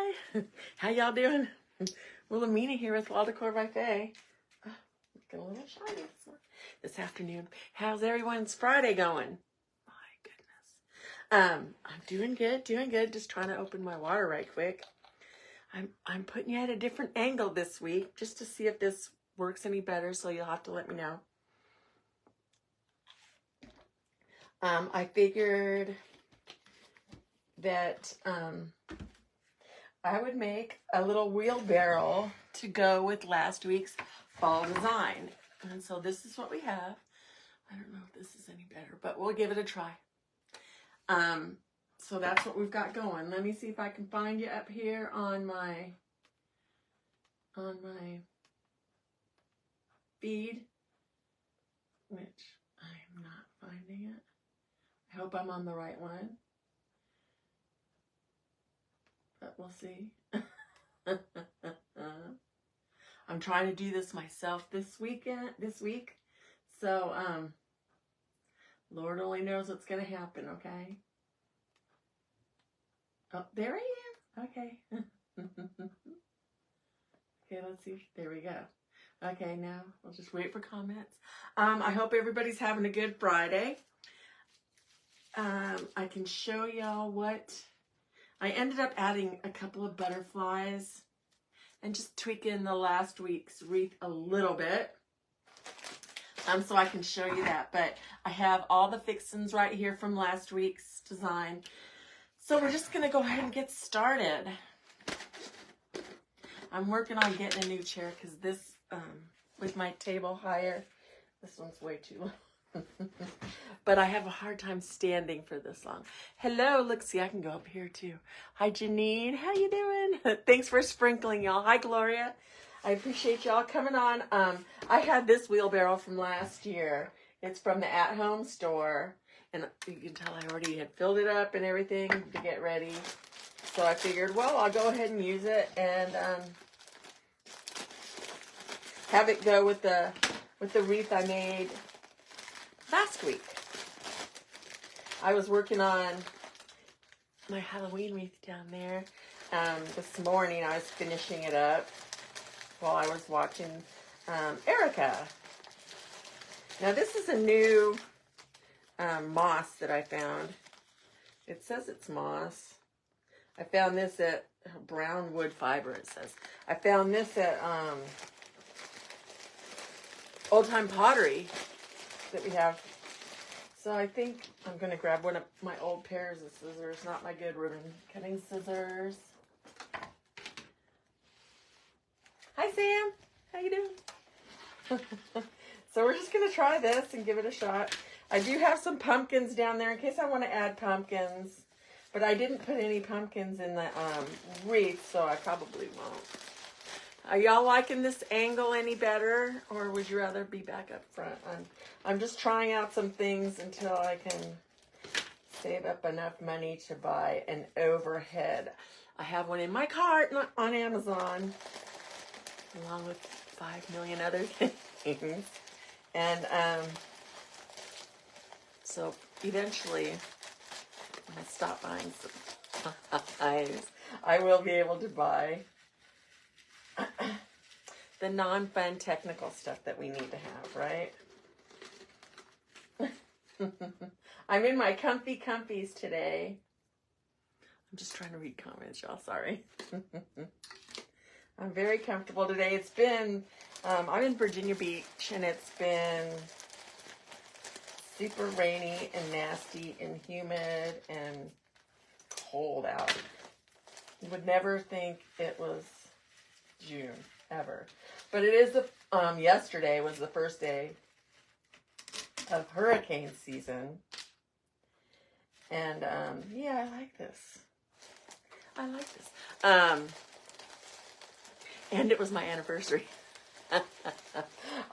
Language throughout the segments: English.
Hi. How y'all doing? Wilhelmina here with Wall Decor by Faye. Looking a little shiny this afternoon. How's everyone's Friday going? My goodness. I'm doing good. Just trying to open my water right quick. I'm putting you at a different angle this week just to see if this works any better, so you'll have to let me know. I figured that I would make a little wheelbarrow to go with last week's fall design. And so this is what we have. I don't know if this is any better, but we'll give it a try. So that's what we've got going. Let me see if I can find you up here on my feed, which I'm not finding it. I hope I'm on the right one. But we'll see. I'm trying to do this myself this week. So, Lord only knows what's going to happen, okay? Oh, there I am. Okay. Okay, let's see. There we go. Okay, now we'll just wait for comments. I hope everybody's having a good Friday. I can show y'all what... I ended up adding a couple of butterflies and just tweaking the last week's wreath a little bit. So I can show you that. But I have all the fixins right here from last week's design. So we're just going to go ahead and get started. I'm working on getting a new chair because this, with my table higher, this one's way too long. But I have a hard time standing for this long. Hello, look, see, I can go up here too. Hi, Janine, how you doing? Thanks for sprinkling, y'all. Hi, Gloria. I appreciate y'all coming on. I had this wheelbarrow from last year. It's from the at-home store, and you can tell I already had filled it up and everything to get ready. So I figured, well, I'll go ahead and use it and have it go with the wreath I made last week. I was working on my Halloween wreath down there. This morning I was finishing it up while I was watching Erica. Now this is a new moss that I found. It says it's moss. I found this at brown wood fiber, it says. I found this at Old Time Pottery that we have. So I think I'm going to grab one of my old pairs of scissors, not my good ribbon cutting scissors. Hi, Sam. How you doing? So we're just going to try this and give it a shot. I do have some pumpkins down there in case I want to add pumpkins, but I didn't put any pumpkins in the wreath, so I probably won't. Are y'all liking this angle any better, or would you rather be back up front? I'm just trying out some things until I can save up enough money to buy an overhead. I have one in my cart on Amazon, along with 5 million other things. And so eventually, when I stop buying supplies, I will be able to buy the non-fun technical stuff that we need to have, right? I'm in my comfies today. I'm just trying to read comments, y'all. Sorry. I'm very comfortable today. It's been, I'm in Virginia Beach, and it's been super rainy and nasty and humid and cold out. You would never think it was June, ever. But it is, yesterday was the first day of hurricane season. And, yeah, I like this. And it was my anniversary.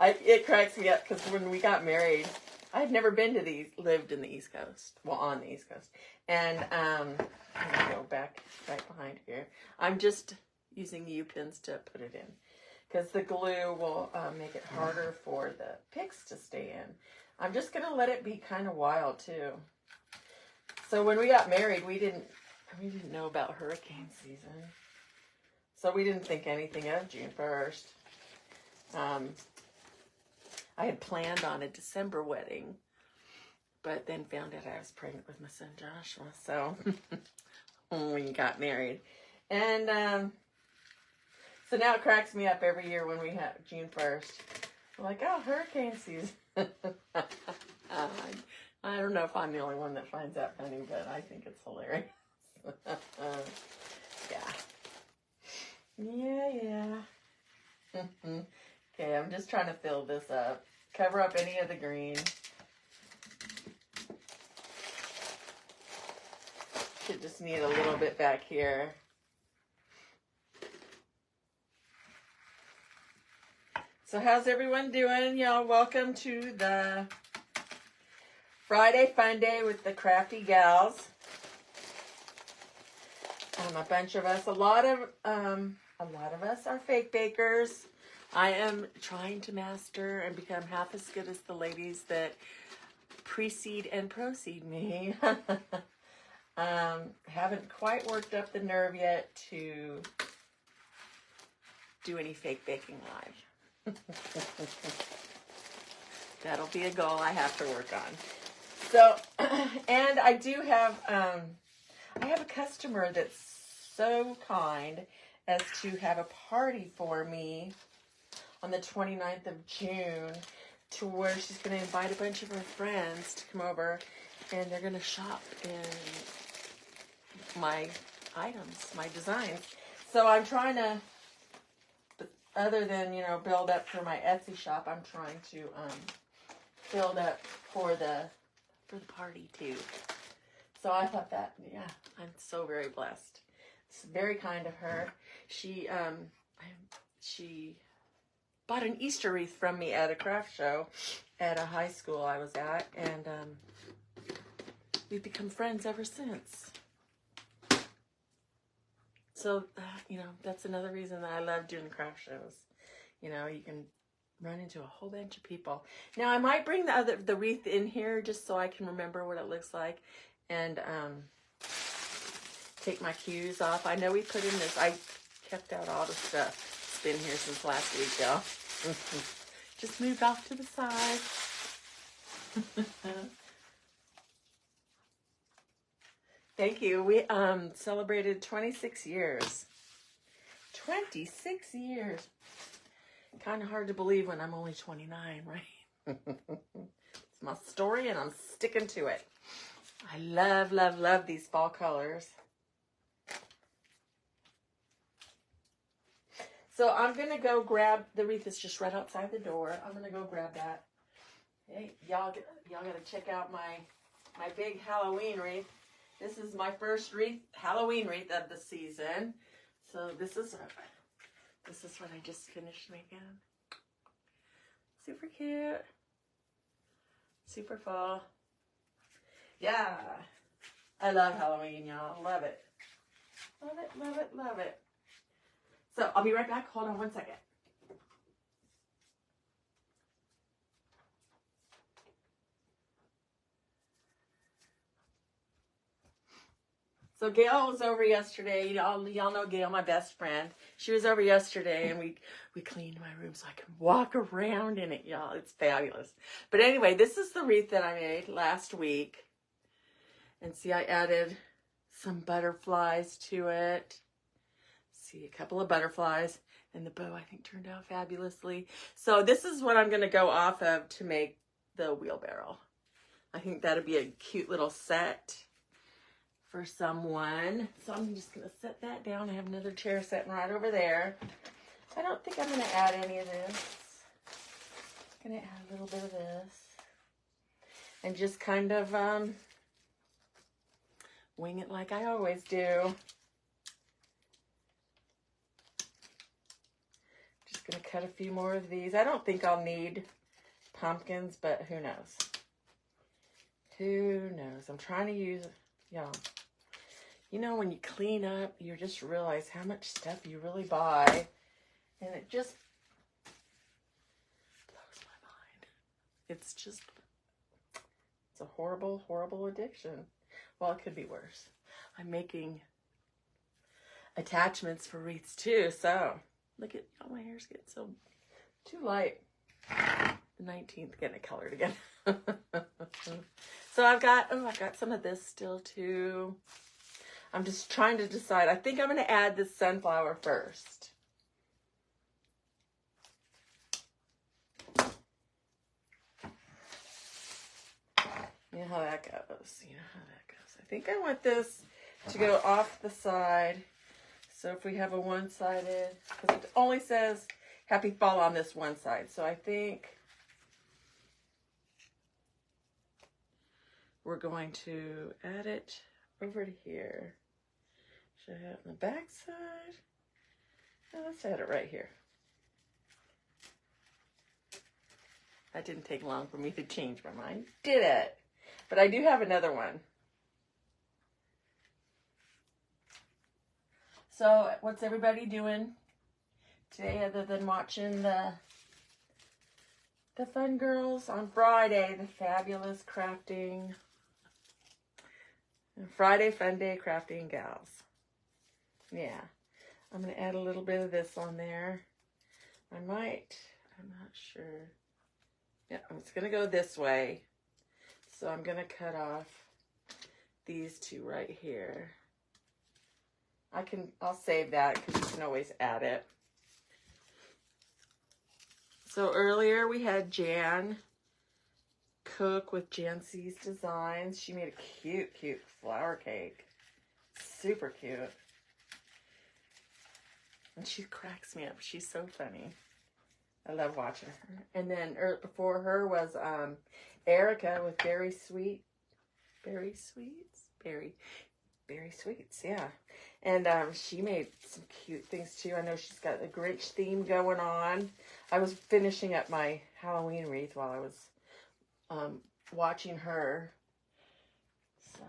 It cracks me up because when we got married, I'd never been to lived in the East Coast. Well, on the East Coast. And, I'm going to go back right behind here. I'm just using U-pins to put it in, because the glue will make it harder for the picks to stay in. I'm just going to let it be kind of wild too. So when we got married, we didn't know about hurricane season. So we didn't think anything of June 1st. I had planned on a December wedding, but then found out I was pregnant with my son Joshua. So when we got married. And so now it cracks me up every year when we have June 1st. I'm like, oh, hurricane season. I don't know if I'm the only one that finds that funny, but I think it's hilarious. Yeah. Okay, I'm just trying to fill this up. Cover up any of the green. Should just need a little bit back here. So how's everyone doing? Y'all, welcome to the Friday Fun Day with the Crafty Gals. A bunch of us, a lot of us are fake bakers. I am trying to master and become half as good as the ladies that precede and proceed me. Haven't quite worked up the nerve yet to do any fake baking live. That'll be a goal I have to work on. So, and I do have, I have a customer that's so kind as to have a party for me on the 29th of June to where she's going to invite a bunch of her friends to come over and they're going to shop in my items, my designs. So I'm trying to, other than, you know, build up for my Etsy shop, I'm trying to build up for the party too. So I thought that, yeah, I'm so very blessed. It's very kind of her. She bought an Easter wreath from me at a craft show at a high school I was at, and we've become friends ever since. So, you know, that's another reason that I love doing craft shows. You know, you can run into a whole bunch of people. Now, I might bring the wreath in here just so I can remember what it looks like and take my cues off. I know we put in this. I kept out all the stuff. It's been here since last week, y'all. Just moved off to the side. Thank you. We celebrated 26 years. 26 years. Kind of hard to believe when I'm only 29, right? It's my story and I'm sticking to it. I love, love, love these fall colors. So I'm going to go grab, the wreath is just right outside the door. I'm going to go grab that. Hey, y'all got to check out my big Halloween wreath. This is my first Halloween wreath of the season. So this is what I just finished making. Super cute. Super fall. Yeah. I love Halloween, y'all. Love it. Love it, love it, love it. So I'll be right back. Hold on one second. So Gail was over yesterday. Y'all know Gail, my best friend. She was over yesterday, and we cleaned my room so I can walk around in it, y'all. It's fabulous. But anyway, this is the wreath that I made last week. And see, I added some butterflies to it. See, a couple of butterflies. And the bow, I think, turned out fabulously. So this is what I'm going to go off of to make the wheelbarrow. I think that'll be a cute little set for someone. So I'm just going to set that down. I have another chair sitting right over there. I don't think I'm going to add any of this. I'm going to add a little bit of this. And just kind of wing it like I always do. Just going to cut a few more of these. I don't think I'll need pumpkins, but who knows? Who knows? I'm trying to use, y'all. You know, when you clean up, you just realize how much stuff you really buy. And it just blows my mind. It's a horrible, horrible addiction. Well, it could be worse. I'm making attachments for wreaths too. So look at, oh, my hair's getting so too light. The 19th, getting it colored again. So I've got some of this still too. I'm just trying to decide. I think I'm going to add this sunflower first. You know how that goes. You know how that goes. I think I want this to go off the side. So if we have a one-sided, because it only says happy fall on this one side. So I think we're going to add it over to here. Should I have it on the back side? No, let's add it right here. That didn't take long for me to change my mind. Did it? But I do have another one. So what's everybody doing today other than watching the Fun Girls on Friday, the fabulous crafting, Friday Fun Day Crafting Gals. Yeah, I'm going to add a little bit of this on there. I'm not sure. Yeah, it's going to go this way. So I'm going to cut off these two right here. I'll save that because you can always add it. So earlier we had Jan cook with Jan C's Designs. She made a cute, cute flower cake. Super cute. And she cracks me up. She's so funny. I love watching her. And then before her was Erica with Berry Sweets, yeah. And she made some cute things too. I know she's got a Grinch theme going on. I was finishing up my Halloween wreath while I was watching her. So,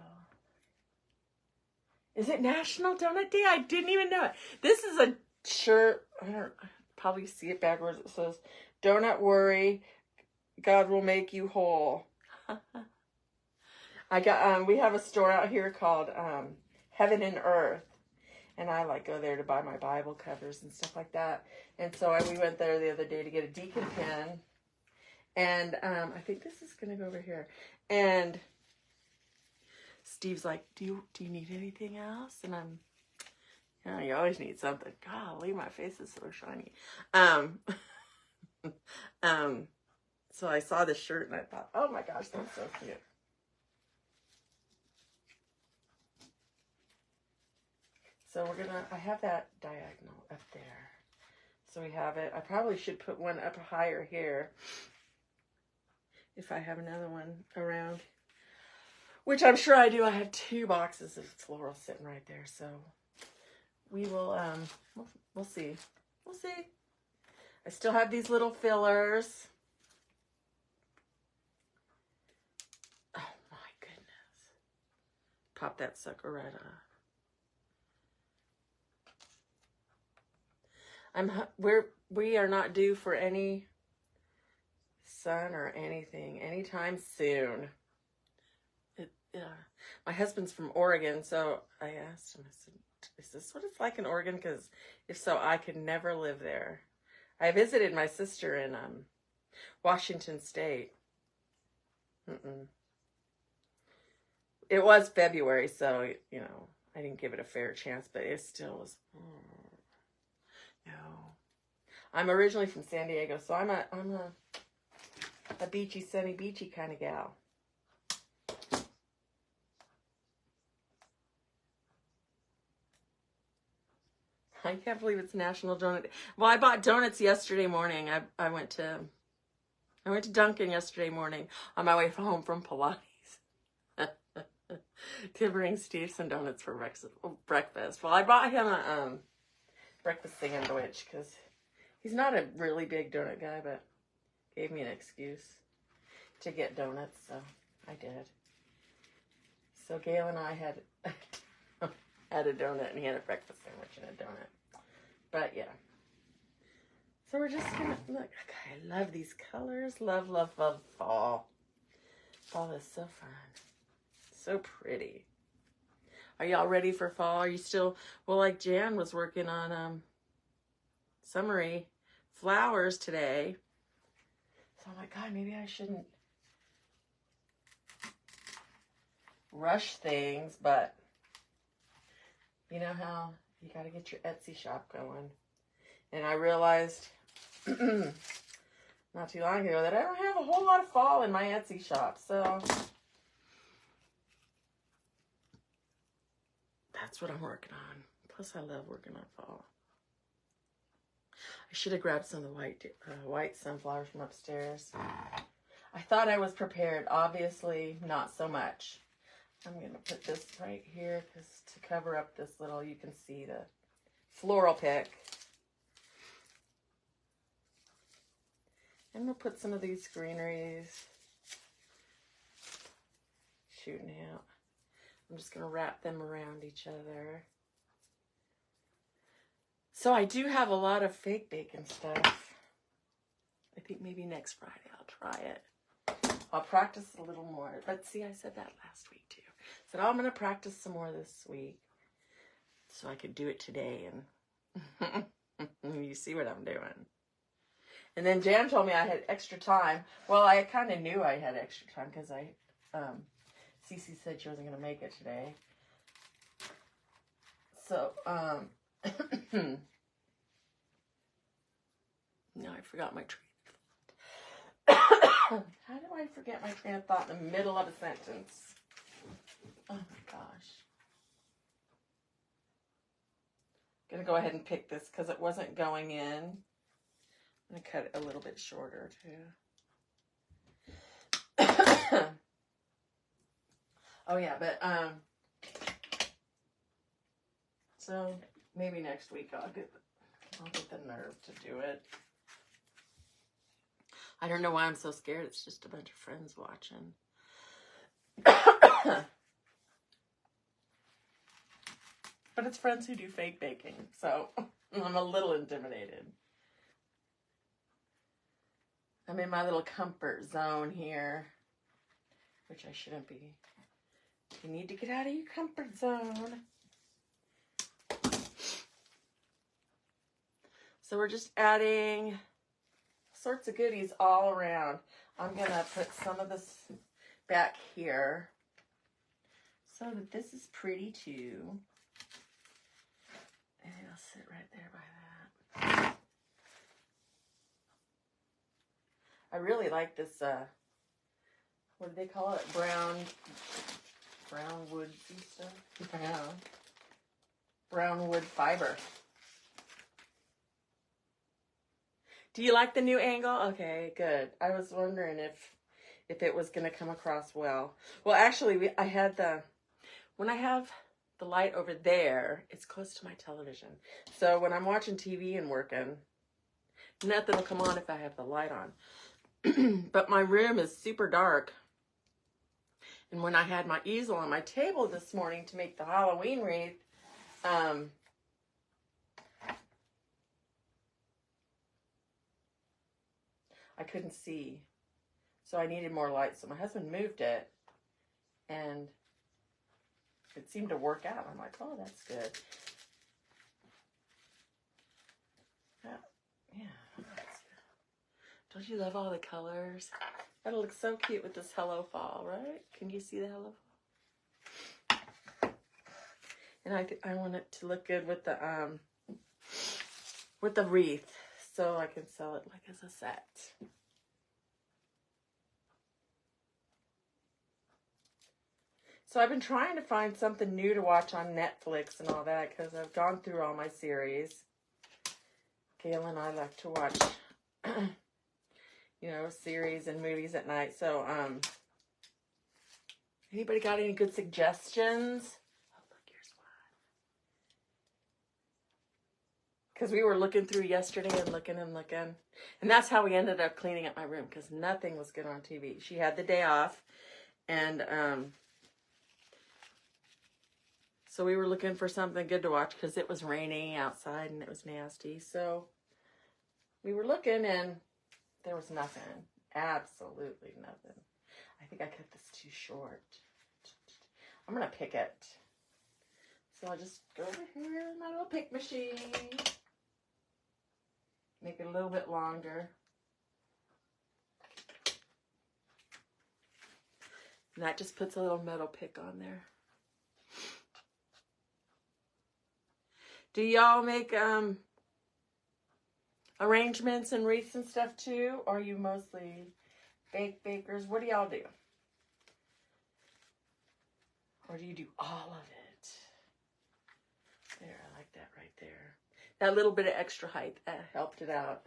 is it National Donut Day? I didn't even know it. This is a shirt. I don't probably see it backwards. It says, "Don't worry, God will make you whole." I got we have a store out here called Heaven and Earth, and I go there to buy my Bible covers and stuff like that. And so we went there the other day to get a deacon pen, and I think this is gonna go over here. And Steve's like, "Do you need anything else?" And I'm, you always need something. Golly, my face is so shiny. So I saw this shirt and I thought, oh my gosh, that's so cute. So I have that diagonal up there. So we have it. I probably should put one up higher here if I have another one around, which I'm sure I do. I have 2 boxes of floral sitting right there. So we will, we'll see. We'll see. I still have these little fillers. Oh my goodness. Pop that sucker right off. We are not due for any sun or anything anytime soon. My husband's from Oregon, so I asked him, I said, is this what it's like in Oregon? Because if so, I could never live there. I visited my sister in Washington State. It was February, so, I didn't give it a fair chance, but it still was, no. I'm originally from San Diego, so I'm a beachy, sunny, beachy kind of gal. I can't believe it's National Donut Day. Well, I bought donuts yesterday morning. I went to Dunkin' yesterday morning on my way home from Pilates to bring Steve some donuts for breakfast. Well, I bought him a breakfast sandwich because he's not a really big donut guy, but gave me an excuse to get donuts, so I did. So Gail and I had a donut, and he had a breakfast sandwich and a donut. But yeah. So we're just gonna look. I love these colors. Love, love, love fall. Fall is so fun. So pretty. Are y'all ready for fall? Are you still, well, like Jan was working on summery flowers today. So I'm like, God, maybe I shouldn't rush things, but you know how you got to get your Etsy shop going. And I realized not too long ago that I don't have a whole lot of fall in my Etsy shop. So that's what I'm working on. Plus, I love working on fall. I should have grabbed some of the white sunflowers from upstairs. I thought I was prepared. Obviously, not so much. I'm going to put this right here because to cover up this little, you can see the floral pick. And we'll put some of these greeneries shooting out. I'm just going to wrap them around each other. So I do have a lot of fake bacon stuff. I think maybe next Friday I'll try it. I'll practice a little more. But see, I said that last week too. I said, oh, I'm going to practice some more this week so I could do it today. And you see what I'm doing. And then Jan told me I had extra time. Well, I kind of knew I had extra time because Cece said she wasn't going to make it today. So, no, I forgot my train of thought. How do I forget my train of thought in the middle of a sentence? Oh my gosh. I'm going to go ahead and pick this because it wasn't going in. I'm going to cut it a little bit shorter too. Oh yeah, but so maybe next week I'll get the nerve to do it. I don't know why I'm so scared. It's just a bunch of friends watching. But it's friends who do fake baking, so I'm a little intimidated. I'm in my little comfort zone here, which I shouldn't be. You need to get out of your comfort zone. So we're just adding sorts of goodies all around. I'm going to put some of this back here so that this is pretty too. And it'll sit right there by that. I really like this, what do they call it? Brown wood stuff? Yeah. Brown wood fiber. Do you like the new angle? Okay, good. I was wondering if it was going to come across well. Well, actually, when I have the light over there, it's close to my television. So when I'm watching TV and working, nothing will come on if I have the light on. But my room is super dark. And when I had my easel on my table this morning to make the Halloween wreath, I couldn't see. So I needed more light. So my husband moved it. And it seemed to work out. I'm like, oh, that's good. Yeah. Don't you love all the colors? That'll look so cute with this Hello Fall, right? Can you see the Hello Fall? And I want it to look good with the wreath, so I can sell it like as a set. So I've been trying to find something new to watch on Netflix and all that because I've gone through all my series. Gail and I like to watch series and movies at night. So, anybody got any good suggestions? Oh, look, here's one. Because we were looking through yesterday and looking. And that's how we ended up cleaning up my room because nothing was good on TV. She had the day off. And, so we were looking for something good to watch because it was raining outside and it was nasty. So we were looking and there was nothing. Absolutely nothing. I think I cut this too short. I'm going to pick it. So I'll just go over here in my little pick machine. Make it a little bit longer. And that just puts a little metal pick on there. Do y'all make arrangements and wreaths and stuff too? Or are you mostly bakers? What do y'all do? Or do you do all of it? There, I like that right there. That little bit of extra height, that helped it out.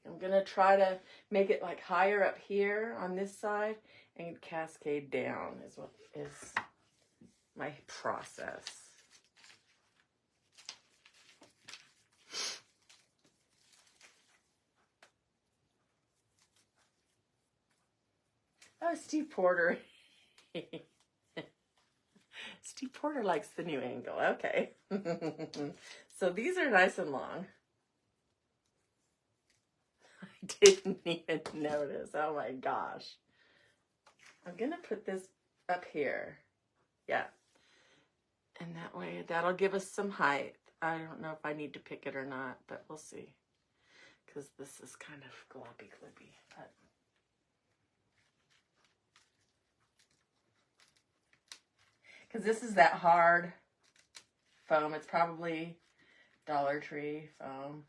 I'm going to try to make it like higher up here on this side and cascade down is what is my process. Oh, Steve Porter. Steve Porter likes the new angle. Okay. So these are nice and long. I didn't even notice. Oh my gosh. I'm going to put this up here. Yeah. And that way, that'll give us some height. I don't know if I need to pick it or not, but we'll see. Because this is kind of gloppy clippy. But because this is that hard foam. It's probably Dollar Tree foam.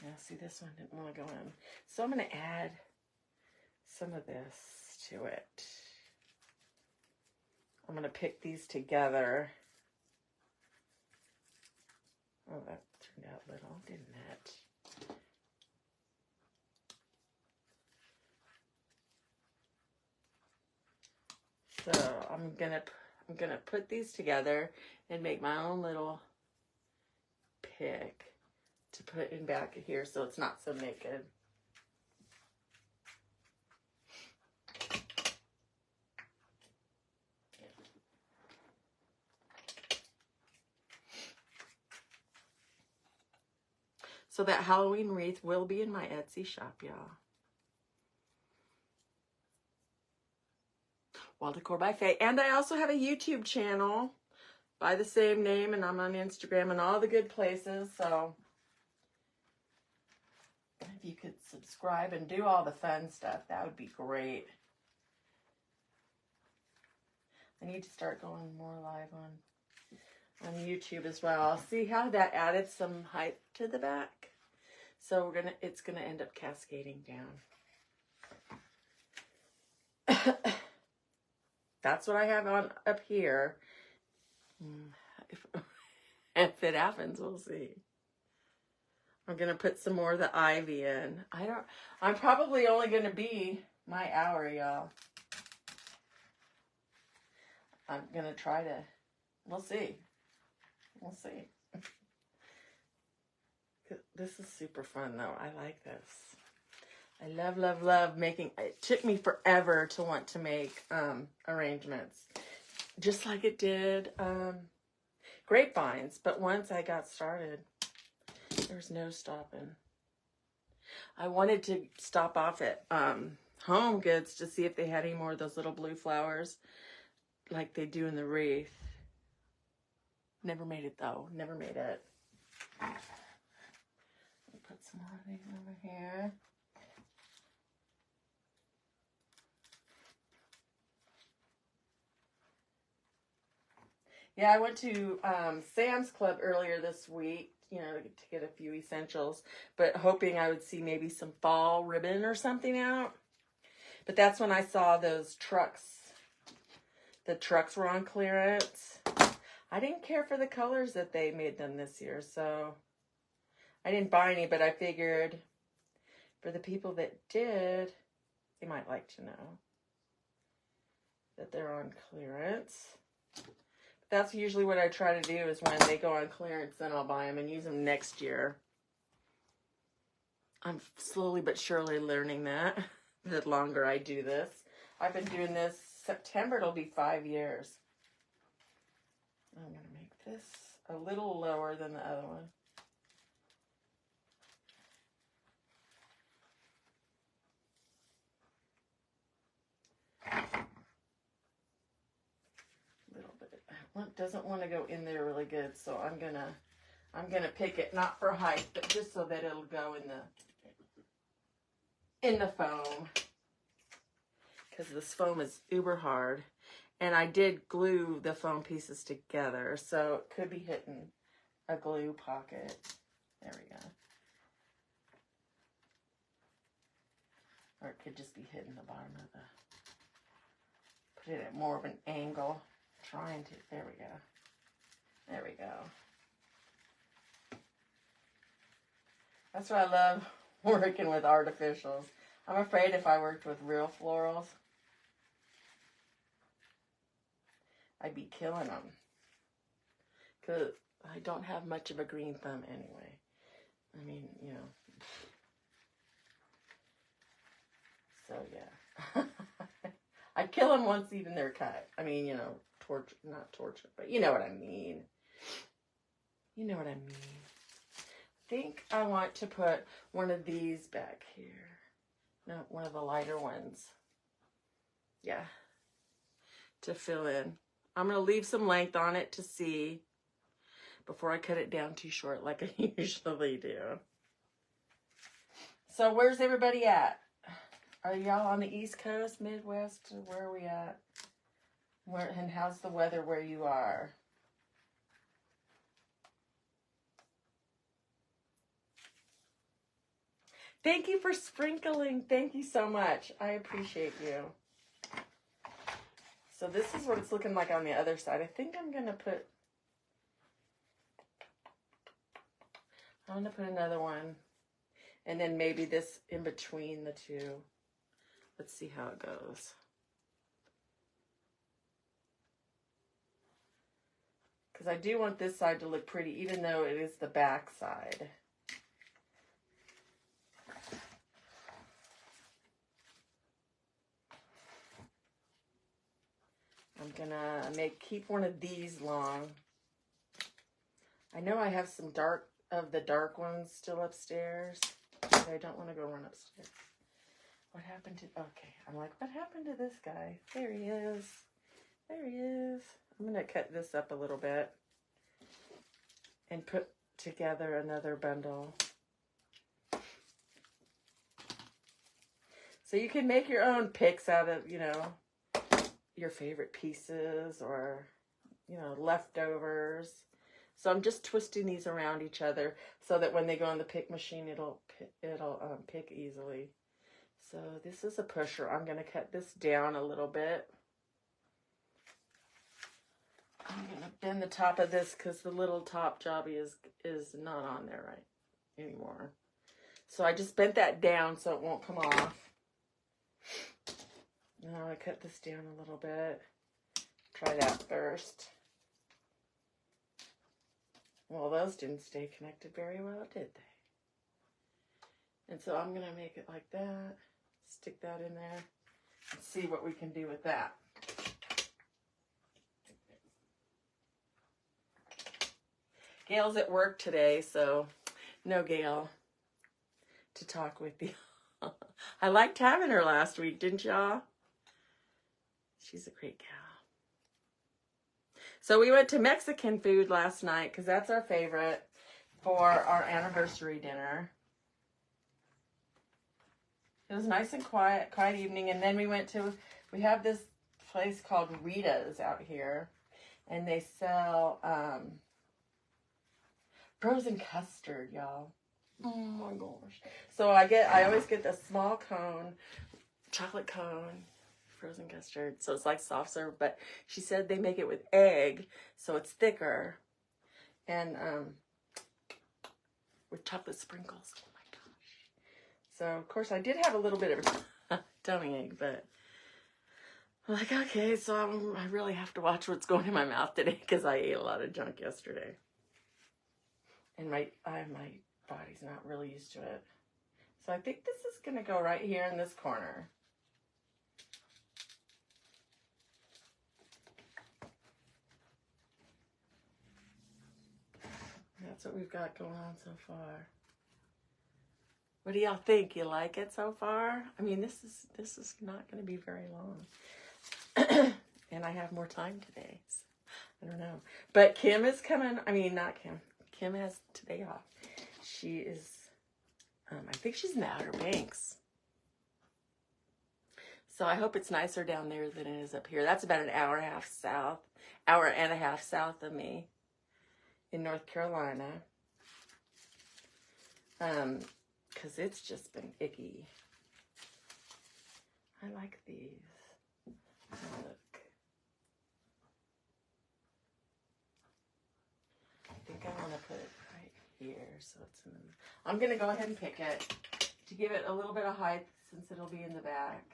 Yeah, see, this one didn't want to go in. So I'm going to add some of this to it. I'm going to pick these together. Oh, that turned out little, didn't it? So I'm gonna put these together and make my own little pick to put in back of here so it's not so naked. So that Halloween wreath will be in my Etsy shop, y'all. Wall Decor by Faye. And I also have a YouTube channel by the same name, and I'm on Instagram and all the good places. So if you could subscribe and do all the fun stuff, that would be great. I need to start going more live on YouTube as well. See how that added some height to the back? So it's gonna end up cascading down. That's what I have on up here. If it happens, we'll see. I'm gonna put some more of the ivy in. I'm probably only gonna be my hour, y'all. I'm gonna try to, we'll see. We'll see. This is super fun though. I like this. I love, love, love making, it took me forever to want to make arrangements. Just like it did grapevines. But once I got started, there was no stopping. I wanted to stop off at Home Goods to see if they had any more of those little blue flowers like they do in the wreath. Never made it though. Never made it. Put some more of these over here. Yeah, I went to Sam's Club earlier this week, you know, to get a few essentials, but hoping I would see maybe some fall ribbon or something out. But that's when I saw those trucks. The trucks were on clearance. I didn't care for the colors that they made them this year, so I didn't buy any, but I figured for the people that did, they might like to know that they're on clearance. That's usually what I try to do is when they go on clearance, then I'll buy them and use them next year. I'm slowly but surely learning that the longer I do this. I've been doing this, September it'll be 5 years. I'm going to make this a little lower than the other one. doesn't want to go in there really good, so I'm gonna pick it not for height, but just so that it'll go in the foam, because this foam is uber hard, and I did glue the foam pieces together, so it could be hitting a glue pocket. There we go. Or it could just be hitting the bottom of the, put it at more of an angle, trying to, there we go. There we go. That's why I love working with artificials. I'm afraid if I worked with real florals, I'd be killing them. Because I don't have much of a green thumb anyway. I mean, you know. So, yeah. I'd kill them once even they're cut. I mean, you know, not torture, but you know what I mean. You know what I mean. I think I want to put one of these back here. No, one of the lighter ones. Yeah. To fill in. I'm going to leave some length on it to see before I cut it down too short like I usually do. So where's everybody at? Are y'all on the East Coast, Midwest? Where are we at? And how's the weather where you are? Thank you for sprinkling. Thank you so much. I appreciate you. So this is what it's looking like on the other side. I think I'm going to put another one. And then maybe this in between the two. Let's see how it goes. Because I do want this side to look pretty, even though it is the back side. I'm gonna keep one of these long. I know I have some the dark ones still upstairs, but I don't want to go run upstairs. What happened to, okay, I'm like, what happened to this guy? There he is. There he is. I'm going to cut this up a little bit and put together another bundle. So you can make your own picks out of, you know, your favorite pieces or, you know, leftovers. So I'm just twisting these around each other so that when they go in the pick machine, it'll pick easily. So this is a pusher. I'm going to cut this down a little bit. I'm going to bend the top of this because the little top jobby is not on there right anymore. So I just bent that down so it won't come off. Now I cut this down a little bit. Try that first. Well, those didn't stay connected very well, did they? And so I'm going to make it like that. Stick that in there and see what we can do with that. Gail's at work today, so no Gail to talk with you. I liked having her last week, didn't y'all? She's a great gal. So we went to Mexican food last night because that's our favorite for our anniversary dinner. It was nice and quiet evening. And then we have this place called Rita's out here. And they sell frozen custard, y'all. Oh my gosh. So I always get the small cone, chocolate cone, frozen custard. So it's like soft serve, but she said they make it with egg, so it's thicker. And with chocolate sprinkles. Oh my gosh. So of course I did have a little bit of tummy ache, but I'm like, okay, so I really have to watch what's going in my mouth today because I ate a lot of junk yesterday. And my body's not really used to it. So I think this is going to go right here in this corner. That's what we've got going on so far. What do y'all think? You like it so far? I mean, this is not going to be very long. And I have more time today. So I don't know. But Kim is coming. I mean, not Kim. Kim has today off. She is, I think she's in the Outer Banks. So I hope it's nicer down there than it is up here. That's about an hour and a half south of me in North Carolina. Because it's just been icky. I like these. Look. I think I want to put it right here so it's in the... I'm going to go ahead and pick it to give it a little bit of height since it'll be in the back.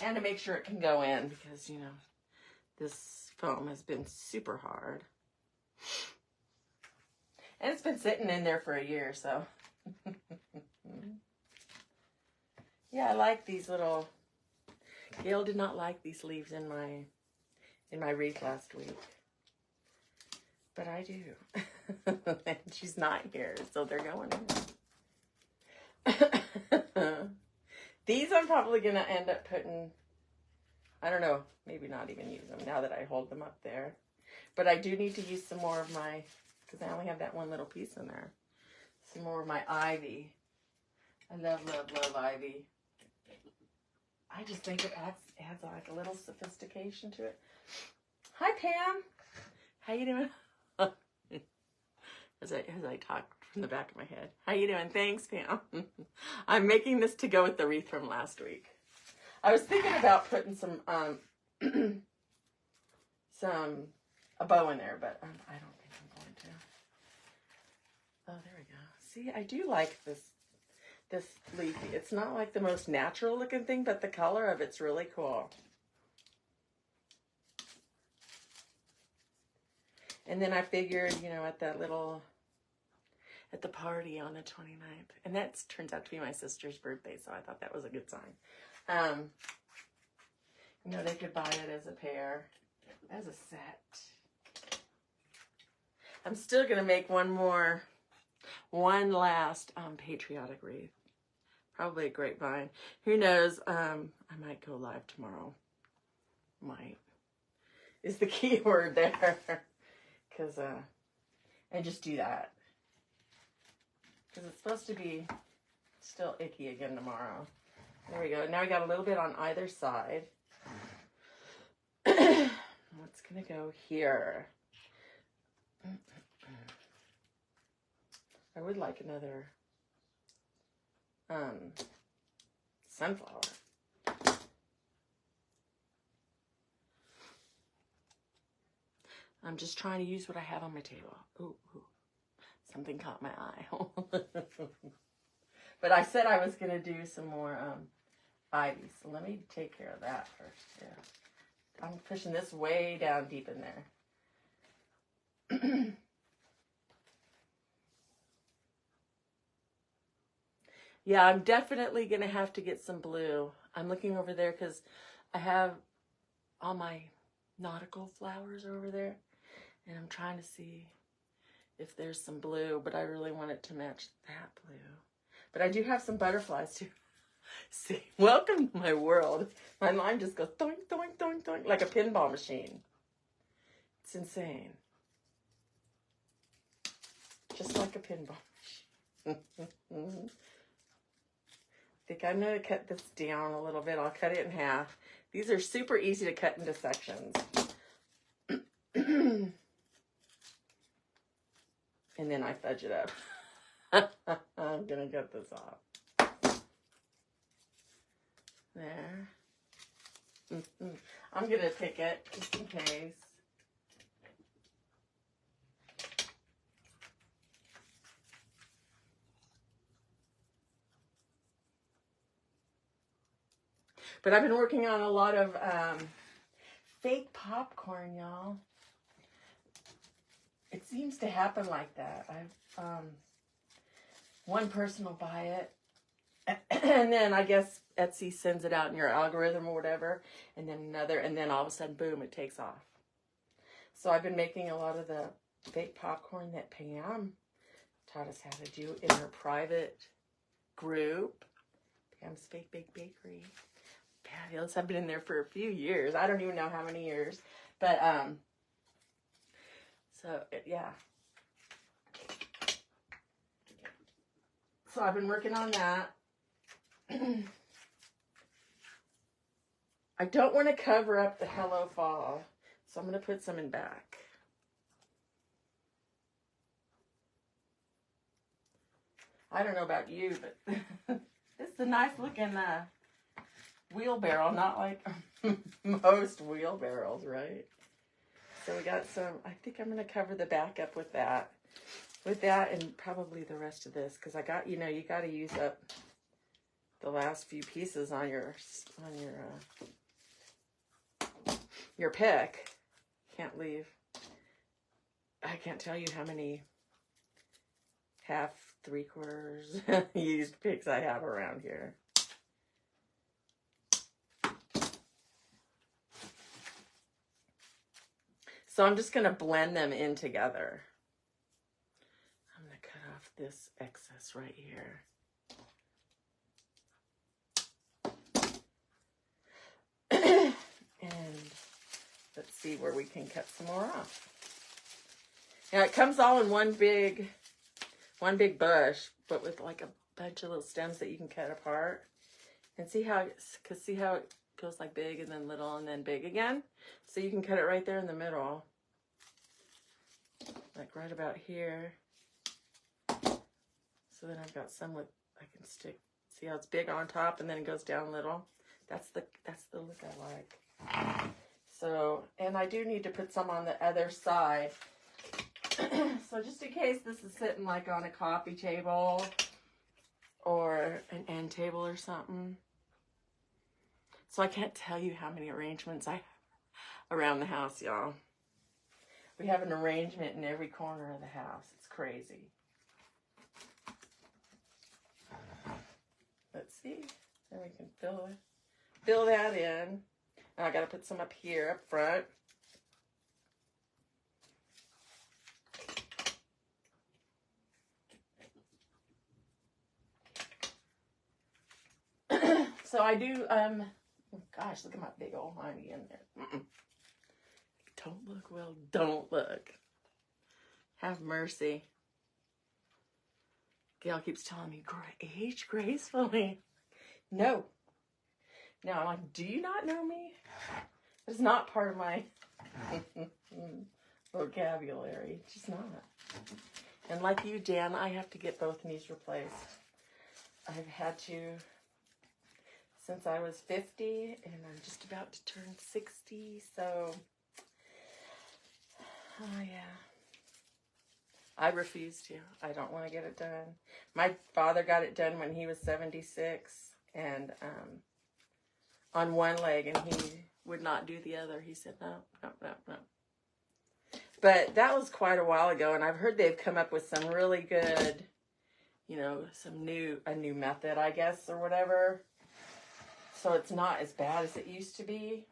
And to make sure it can go in because, you know, this foam has been super hard. And it's been sitting in there for a year, so. Yeah, I like these little... Gail did not like these leaves in my wreath last week. But I do. And she's not here, so they're going in. These I'm probably going to end up putting, I don't know, maybe not even use them now that I hold them up there. But I do need to use some more of my, because I only have that one little piece in there. Some more of my ivy. I love, love, love ivy. I just think it adds like a little sophistication to it. Hi, Pam. How you doing? As I talk from the back of my head. How you doing? Thanks, Pam. I'm making this to go with the wreath from last week. I was thinking about putting some a bow in there, but I don't think I'm going to. Oh, there we go. See, I do like this leafy. It's not like the most natural looking thing, but the color of it's really cool. And then I figured, you know, at the party on the 29th, and that turns out to be my sister's birthday, so I thought that was a good sign. You know, they could buy it as a pair, as a set. I'm still going to make one last patriotic wreath. Probably a grapevine. Who knows? I might go live tomorrow. Might. Is the key word there. Because, and just do that. Because it's supposed to be still icky again tomorrow. There we go. Now we got a little bit on either side. What's going to go here? I would like another sunflower. I'm just trying to use what I have on my table. Ooh, ooh. Something caught my eye. But I said I was going to do some more ivy. So let me take care of that first. Yeah. I'm pushing this way down deep in there. Yeah, I'm definitely going to have to get some blue. I'm looking over there because I have all my nautical flowers over there. And I'm trying to see if there's some blue, but I really want it to match that blue. But I do have some butterflies too. See, welcome to my world. My line just goes doink, doink, doink, doink, like a pinball machine. It's insane. Just like a pinball machine. I think I'm going to cut this down a little bit. I'll cut it in half. These are super easy to cut into sections. And then I fudge it up. I'm going to cut this off. There. I'm going to pick it just in case. But I've been working on a lot of fake popcorn, y'all. It seems to happen like that. One person will buy it, and then I guess Etsy sends it out in your algorithm or whatever, and then another, and then all of a sudden, boom, it takes off. So I've been making a lot of the fake popcorn that Pam taught us how to do in her private group, Pam's Fake Bake Bakery. Fabulous. I've been in there for a few years. I don't even know how many years. But, so, yeah. So I've been working on that. I don't want to cover up the Hello Fall, so I'm going to put some in back. I don't know about you, but it's a nice looking wheelbarrow, not like most wheelbarrows, right? So we got some, I think I'm going to cover the back up with that. With that and probably the rest of this, because I got, you know, you got to use up the last few pieces on your pick. Can't leave. I can't tell you how many half, 3/4 used picks I have around here. So I'm just going to blend them in together. I'm going to cut off this excess right here. And let's see where we can cut some more off. Now it comes all in one big bush, but with like a bunch of little stems that you can cut apart. And see how it goes like big and then little and then big again? So you can cut it right there in the middle. Like right about here. So then I've got some with, I can stick, see how it's big on top and then it goes down little? That's the look I like. So, and I do need to put some on the other side. So just in case this is sitting like on a coffee table or an end table or something. So I can't tell you how many arrangements I have around the house, y'all. We have an arrangement in every corner of the house. It's crazy. Let's see. Then we can fill that in. And I got to put some up here, up front. So I do, gosh, look at my big old hiney in there. Don't look, well, don't look. Have mercy. Gail keeps telling me, age gracefully. No. No, I'm like, do you not know me? It's not part of my vocabulary. It's just not. And like you, Dan, I have to get both knees replaced. I've had to since I was 50, and I'm just about to turn 60, so, oh yeah. I refuse to. I don't want to get it done. My father got it done when he was 76, and on one leg, and he would not do the other. He said, no, no, no, no. But that was quite a while ago, and I've heard they've come up with some really good, you know, a new method, I guess, or whatever. So it's not as bad as it used to be.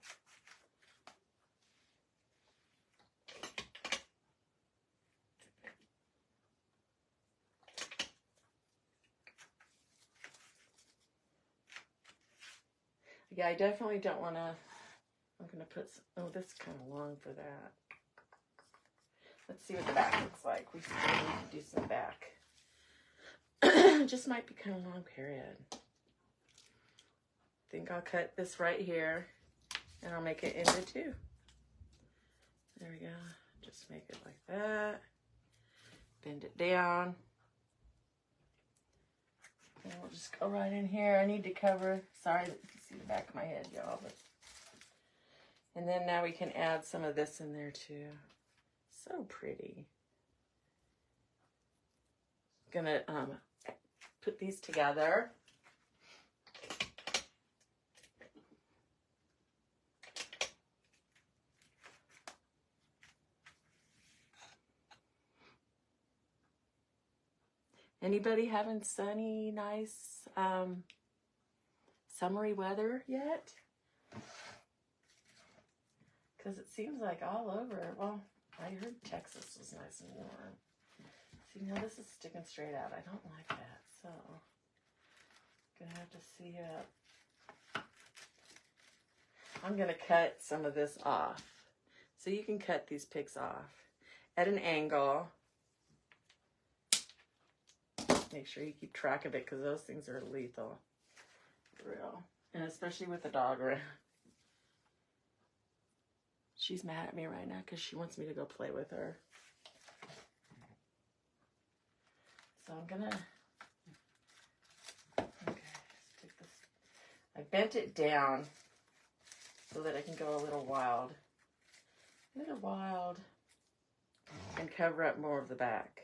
Yeah, I definitely don't want to, I'm going to put, oh, this is kind of long for that. Let's see what the back looks like. We still need to do some back. Just might be kind of long period. I think I'll cut this right here and I'll make it into two. There we go. Just make it like that. Bend it down. And we'll just go right in here. I need to cover, sorry that you can see the back of my head, y'all. But and then now we can add some of this in there too. So pretty. Gonna put these together. Anybody having sunny, nice, summery weather yet? Because it seems like all over. Well, I heard Texas was nice and warm. See, now this is sticking straight out. I don't like that, so I'm gonna have to see I'm gonna cut some of this off. So you can cut these picks off at an angle. Make sure you keep track of it because those things are lethal. For real. And especially with the dog around. She's mad at me right now because she wants me to go play with her. So I'm gonna, okay, let's take this. I bent it down so that I can go a little wild. And cover up more of the back.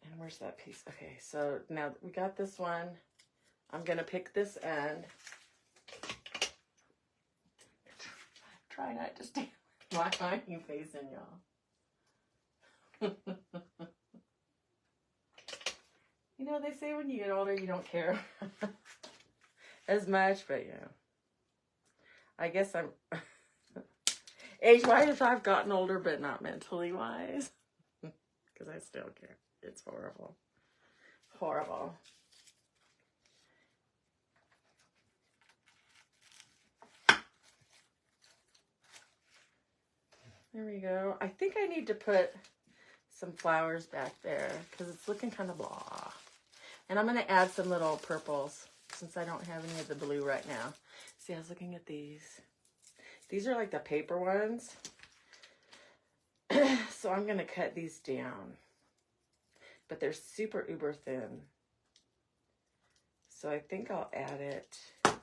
And where's that piece? Okay, so now we got this one. I'm gonna pick this end. Try not to stand with my tiny face in, y'all. You know, they say when you get older, you don't care as much, but yeah. I guess I'm age-wise, I've gotten older, but not mentally-wise. Because I still care. It's horrible. Horrible. There we go. I think I need to put some flowers back there because it's looking kind of blah. And I'm going to add some little purples since I don't have any of the blue right now. See, I was looking at these. These are like the paper ones. So I'm going to cut these down. But they're super uber thin. So I think I'll add it. See how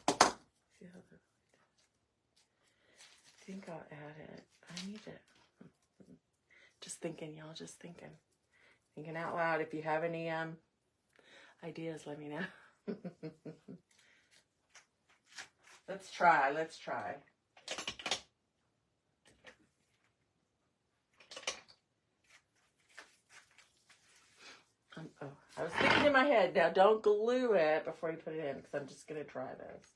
I think I'll add it. I need it. Just thinking, y'all, just thinking. Thinking out loud. If you have any ideas, let me know. Let's try. Oh, I was thinking in my head, now don't glue it before you put it in because I'm just going to try this.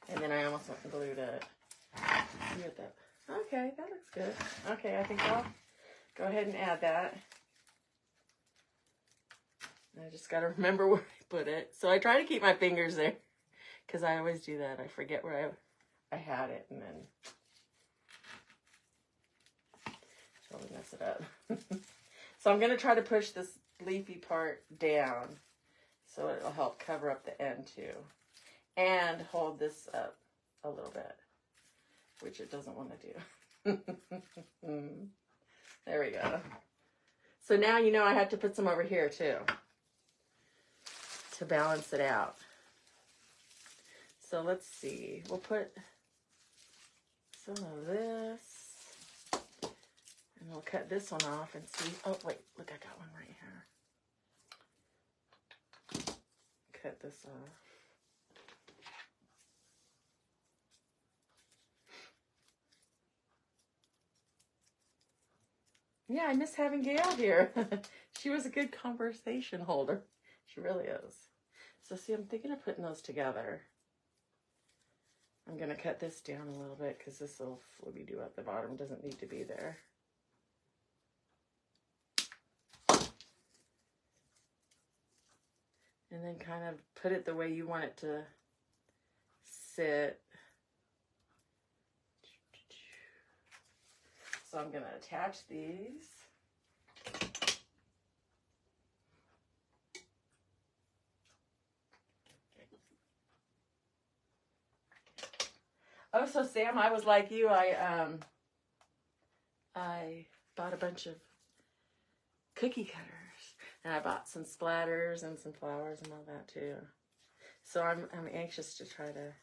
And then I almost glued it. See what that, okay, that looks good. Okay, I think I'll go ahead and add that. I just got to remember where I put it. So I try to keep my fingers there because I always do that. I forget where I had it and then totally mess it up. So I'm going to try to push this leafy part down so it'll help cover up the end too. And hold this up a little bit, which it doesn't want to do. There we go. So now you know I had to put some over here too to balance it out. So let's see. We'll put some of this. And we'll cut this one off and see. Oh, wait. Look, I got one right here. Cut this off. Yeah, I miss having Gail here. She was a good conversation holder. She really is. So see, I'm thinking of putting those together. I'm going to cut this down a little bit because this little flibby-doo at the bottom doesn't need to be there. And then kind of put it the way you want it to sit. So I'm going to attach these. Oh, so Sam, I was like you. I bought a bunch of cookie cutters. And I bought some splatters and some flowers and all that too. So I'm anxious to try to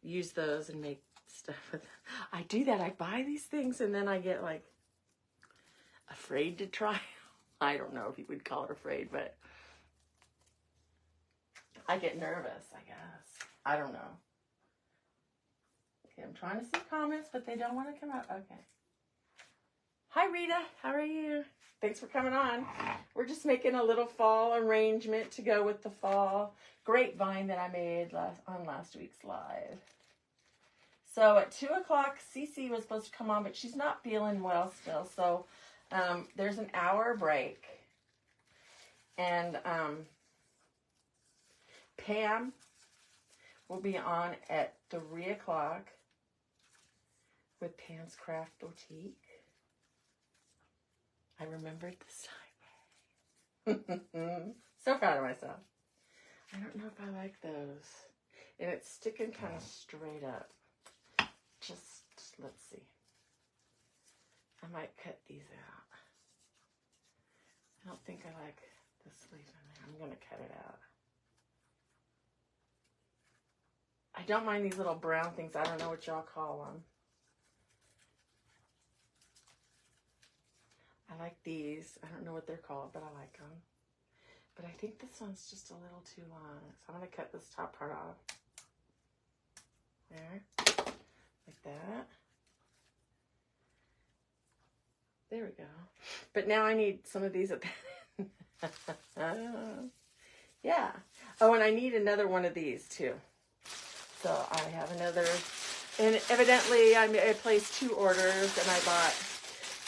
use those and make stuff with them. I do that. I buy these things and then I get like afraid to try. I don't know if you would call it afraid, but I get nervous, I guess. I don't know. Okay, I'm trying to see comments, but they don't want to come out. Okay. Hi, Rita. How are you? Thanks for coming on. We're just making a little fall arrangement to go with the fall grapevine that I made on last week's live. So at 2 o'clock, Cece was supposed to come on, but she's not feeling well still. So there's an hour break. And Pam will be on at 3 o'clock with Pam's Craft Boutique. I remembered this time. So proud of myself. I don't know if I like those. And it's sticking kind of straight up. Just let's see. I might cut these out. I don't think I like the sleeve in there. I'm going to cut it out. I don't mind these little brown things. I don't know what y'all call them. I like these. I don't know what they're called, but I like them. But I think this one's just a little too long. So I'm going to cut this top part off. There. Like that. There we go. But now I need some of these at the end. Yeah. Oh, and I need another one of these too. So I have another. And evidently I placed 2 orders and I bought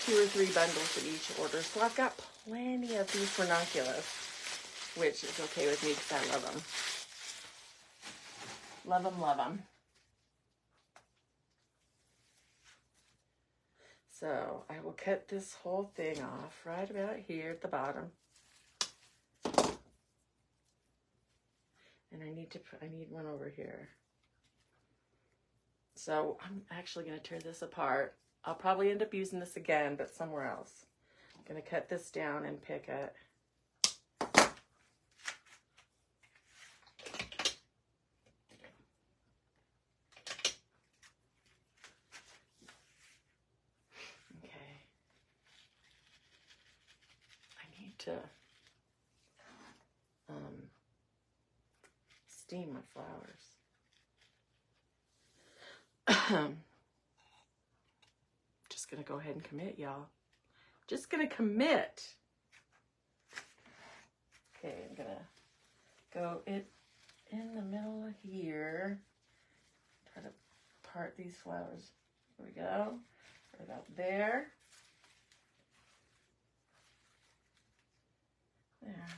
2 or 3 bundles of each order. So I've got plenty of these ranunculus, which is okay with me because I love them. Love them, love them. So I will cut this whole thing off right about here at the bottom. And I need one over here. So I'm actually going to tear this apart. I'll probably end up using this again, but somewhere else. I'm going to cut this down and pick it. To steam my flowers. Just gonna go ahead and commit, y'all. Just gonna commit. Okay, I'm gonna go in the middle here. Try to part these flowers. Here we go. Right about there. There.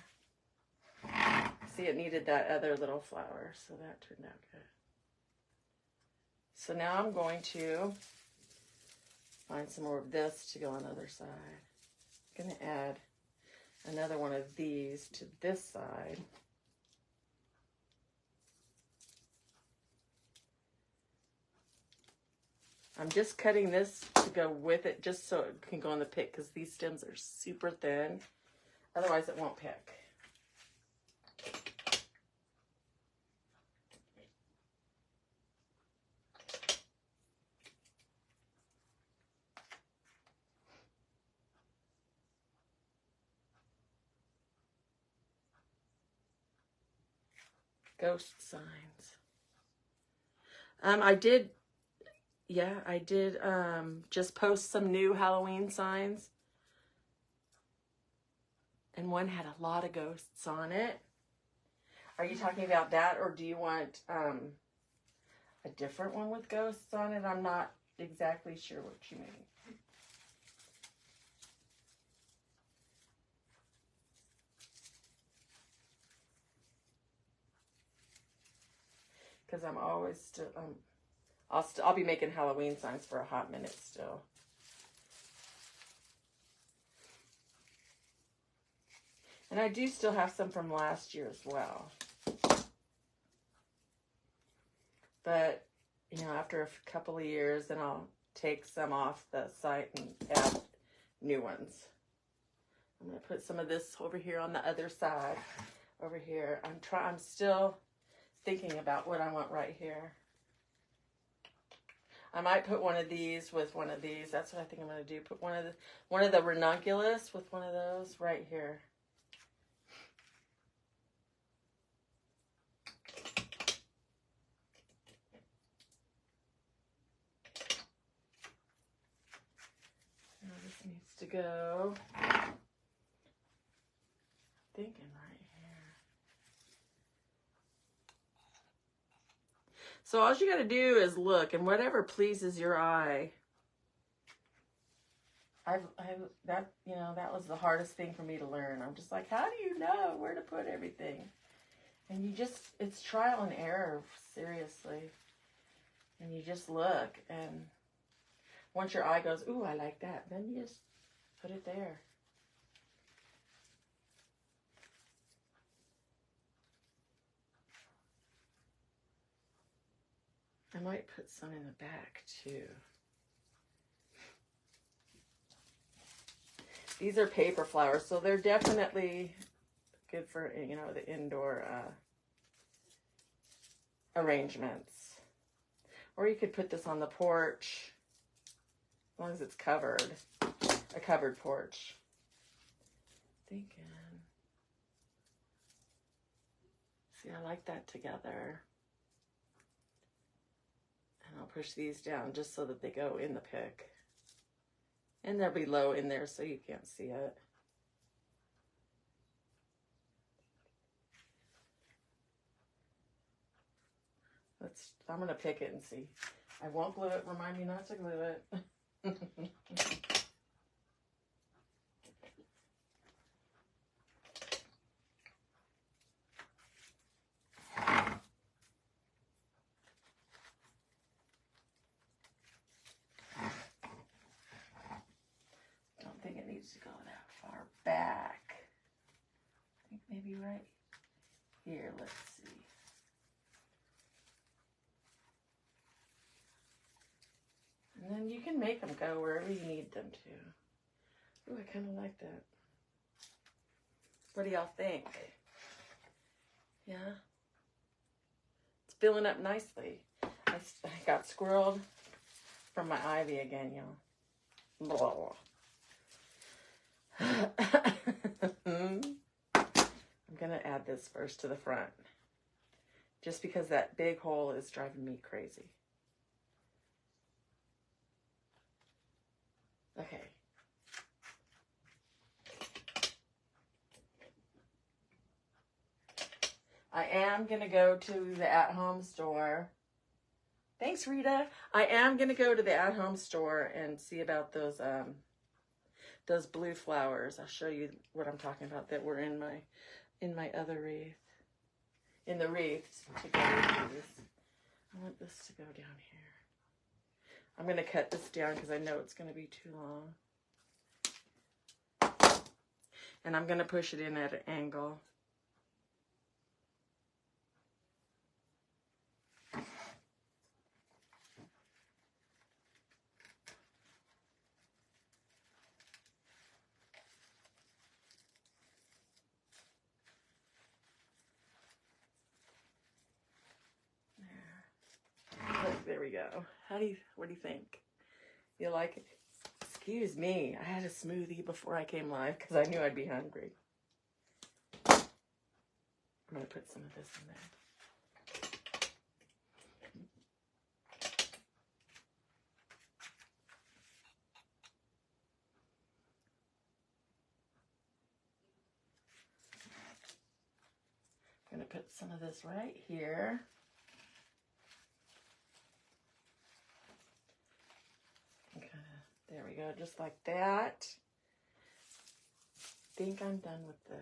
See, it needed that other little flower, so that turned out good. So now I'm going to find some more of this to go on the other side. I'm going to add another one of these to this side. I'm just cutting this to go with it just so it can go on the pick because these stems are super thin. Otherwise, it won't pick. Ghost signs. I did just post some new Halloween signs. And one had a lot of ghosts on it. Are you talking about that, or do you want a different one with ghosts on it? I'm not exactly sure what you mean. Because I'm always still, I'll be making Halloween signs for a hot minute still. And I do still have some from last year as well. But, you know, after a couple of years, then I'll take some off the site and add new ones. I'm going to put some of this over here on the other side. Over here. I'm still thinking about what I want right here. I might put one of these with one of these. That's what I think I'm going to do. Put one of the ranunculus with one of those right here. Now this needs to go. Thinking right here. So all you got to do is look, and whatever pleases your eye. That was the hardest thing for me to learn. I'm just like, how do you know where to put everything? And it's trial and error, seriously. And you just look, and once your eye goes, ooh, I like that, then you just put it there. I might put some in the back too. These are paper flowers, so they're definitely good for, you know, the indoor arrangements. Or you could put this on the porch, as long as it's covered, a covered porch. Thinking. See, I like that together. And I'll push these down just so that they go in the pick. And they'll be low in there so you can't see it. I'm going to pick it and see. I won't glue it. Remind me not to glue it. Don't think it needs to go that far back. I think maybe right here. Let's see. And then you can make them go wherever you need them to. Ooh, I kind of like that. What do y'all think? Yeah? It's filling up nicely. I got squirreled from my ivy again, y'all. I'm going to add this first to the front. Just because that big hole is driving me crazy. Okay. I am going to go to the at-home store. Thanks, Rita. I am going to go to the at-home store and see about those blue flowers. I'll show you what I'm talking about that were in my other wreath. In the wreaths to go with these. I want this to go down here. I'm going to cut this down because I know it's going to be too long. And I'm going to push it in at an angle. There we go. What do you think? You like it? Excuse me. I had a smoothie before I came live because I knew I'd be hungry. I'm going to put some of this in there. I'm going to put some of this right here. There we go, just like that. I think I'm done with this.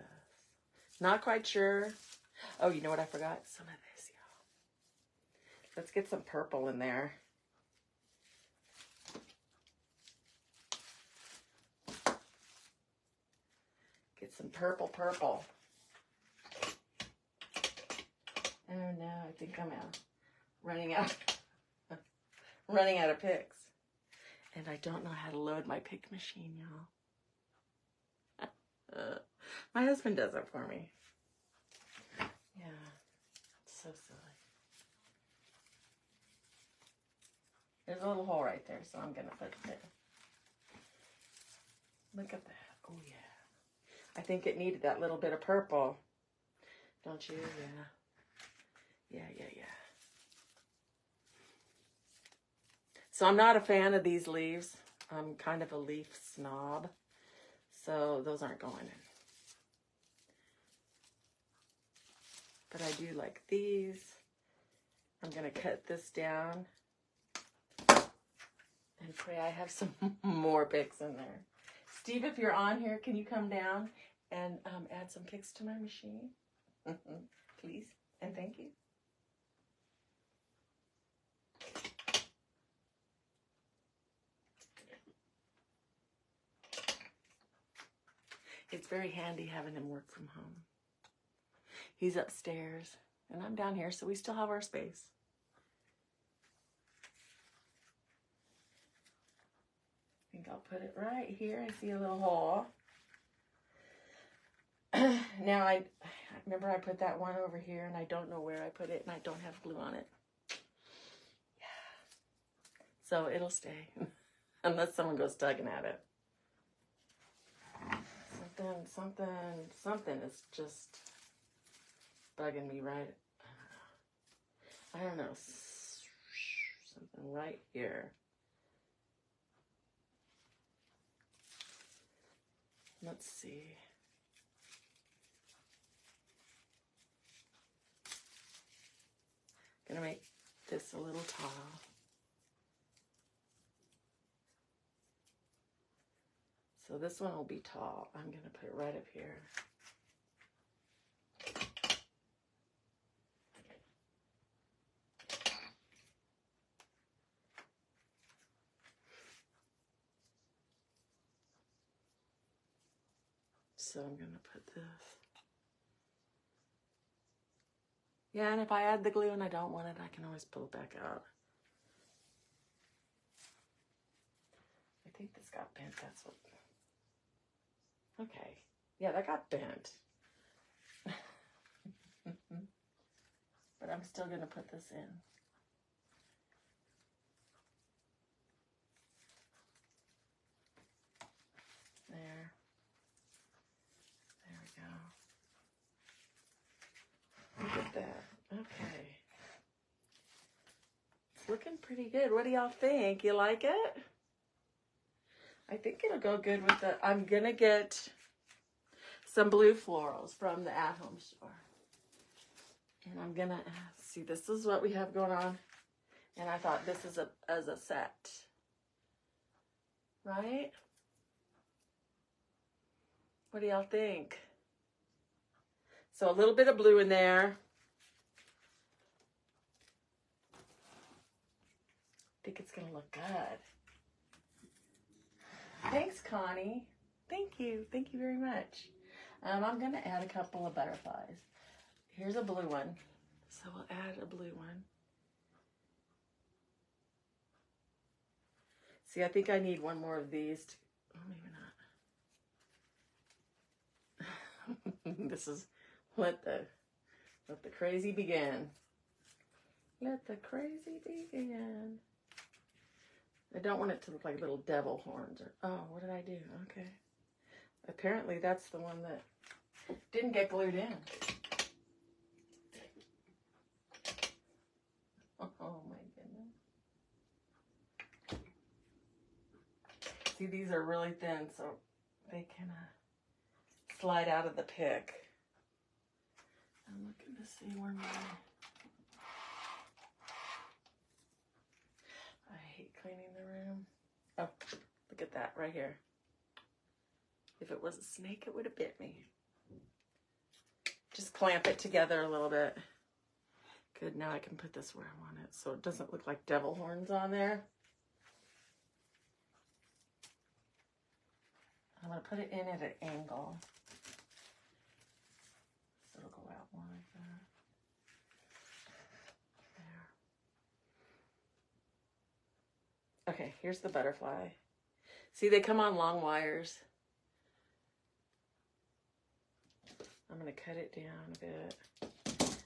Not quite sure. Oh, you know what I forgot? Some of this, y'all. Let's get some purple in there. Get some purple. Oh no, I think I'm running out of picks. And I don't know how to load my pick machine, y'all. My husband does it for me. Yeah, it's so silly. There's a little hole right there, so I'm going to put it there. Look at that. Oh, yeah. I think it needed that little bit of purple. Don't you? Yeah. Yeah. So I'm not a fan of these leaves. I'm kind of a leaf snob. So those aren't going in. But I do like these. I'm going to cut this down. And pray I have some more picks in there. Steve, if you're on here, can you come down and add some picks to my machine? Please and thank you. it's very handy having him work from home. He's upstairs and I'm down here, so we still have our space. I think I'll put it right here. I see a little hole. Now I remember I put that one over here and I don't know where I put it and I don't have glue on it. Yeah. So it'll stay unless someone goes tugging at it. Something is just bugging me, right? I don't know. Something right here. Let's see. Gonna make this a little tall. So this one will be tall. I'm gonna put it right up here. So I'm gonna put this. Yeah, and if I add the glue and I don't want it, I can always pull it back out. I think this got bent, that's what. Okay, yeah, that got bent. But I'm still gonna put this in. There. There we go. Look at that. Okay. It's looking pretty good. What do y'all think? You like it? I think it'll go good with the, I'm gonna get some blue florals from the at-home store. And I'm gonna, see, this is what we have going on. And I thought this is as a set. Right? What do y'all think? So a little bit of blue in there. I think it's gonna look good. Thanks, Connie. Thank you. Thank you very much. I'm gonna add a couple of butterflies. Here's a blue one. So we'll add a blue one. See, I think I need one more of these. Oh, maybe not. This is let the crazy begin. Let the crazy begin. I don't want it to look like little devil horns. Or, oh, what did I do? Okay. Apparently that's the one that didn't get glued in. Oh my goodness. See, these are really thin, so they can slide out of the pick. I'm looking to see where my... I hate cleaning the room. Oh, look at that right here. If it was a snake, it would have bit me. Just clamp it together a little bit. Good, now I can put this where I want it so it doesn't look like devil horns on there. I'm going to put it in at an angle. So it'll go out more like that. There. Okay, here's the butterfly. See, they come on long wires. I'm going to cut it down a bit.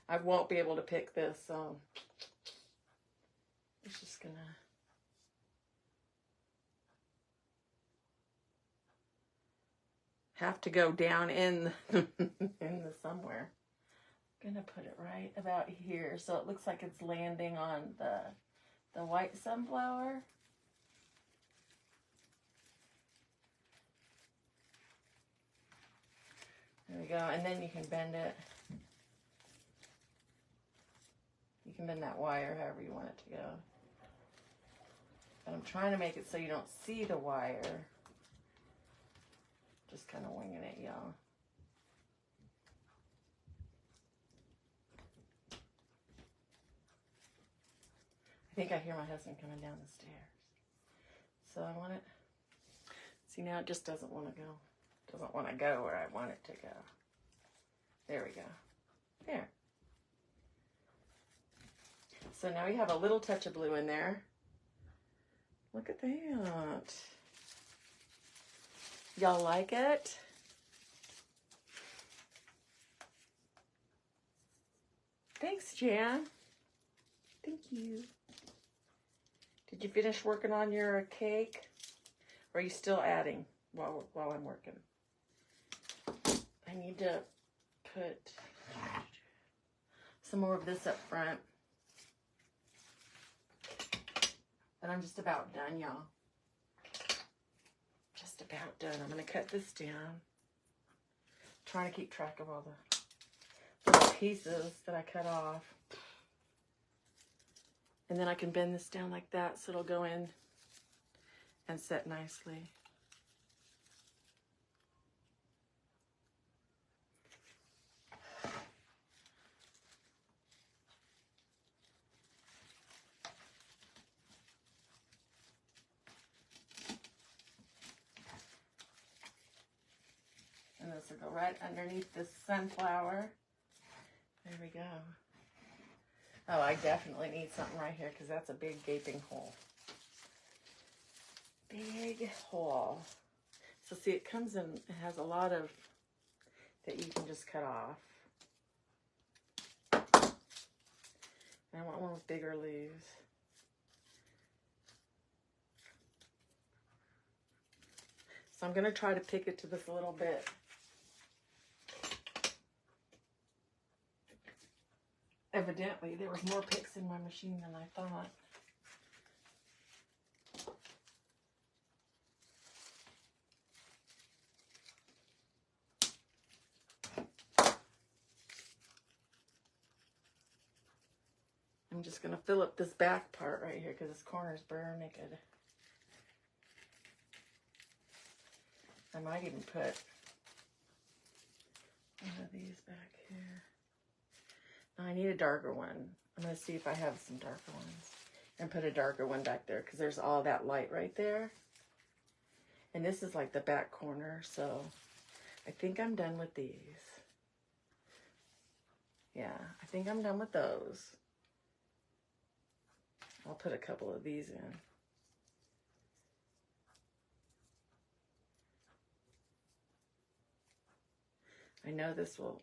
I won't be able to pick this, so it's just going to... have to go down in the somewhere. I'm gonna put it right about here so it looks like it's landing on the white sunflower. There we go, and then you can bend it. You can bend that wire however you want it to go. But I'm trying to make it so you don't see the wire. Just kind of winging it, y'all. I think I hear my husband coming down the stairs. So I want it. See, now it just doesn't want to go. Doesn't want to go where I want it to go. There we go. There. So now we have a little touch of blue in there. Look at that. Y'all like it? Thanks, Jan. Thank you. Did you finish working on your cake? Or are you still adding while I'm working? I need to put some more of this up front. And I'm just about done, y'all. Just about done. I'm going to cut this down. Trying to keep track of all the little pieces that I cut off. And then I can bend this down like that so it'll go in and set nicely. And this will go right underneath this sunflower. There we go. Oh, I definitely need something right here because that's a big gaping hole. Big hole. So see, it comes in, it has a lot of that you can just cut off. And I want one with bigger leaves. So I'm going to try to pick it to this a little bit. Evidently, there was more picks in my machine than I thought. I'm just going to fill up this back part right here because this corner is bare naked. I might even put one of these back here. I need a darker one. I'm going to see if I have some darker ones and put a darker one back there because there's all that light right there. And this is like the back corner, so I think I'm done with these. Yeah, I think I'm done with those. I'll put a couple of these in. I know this will,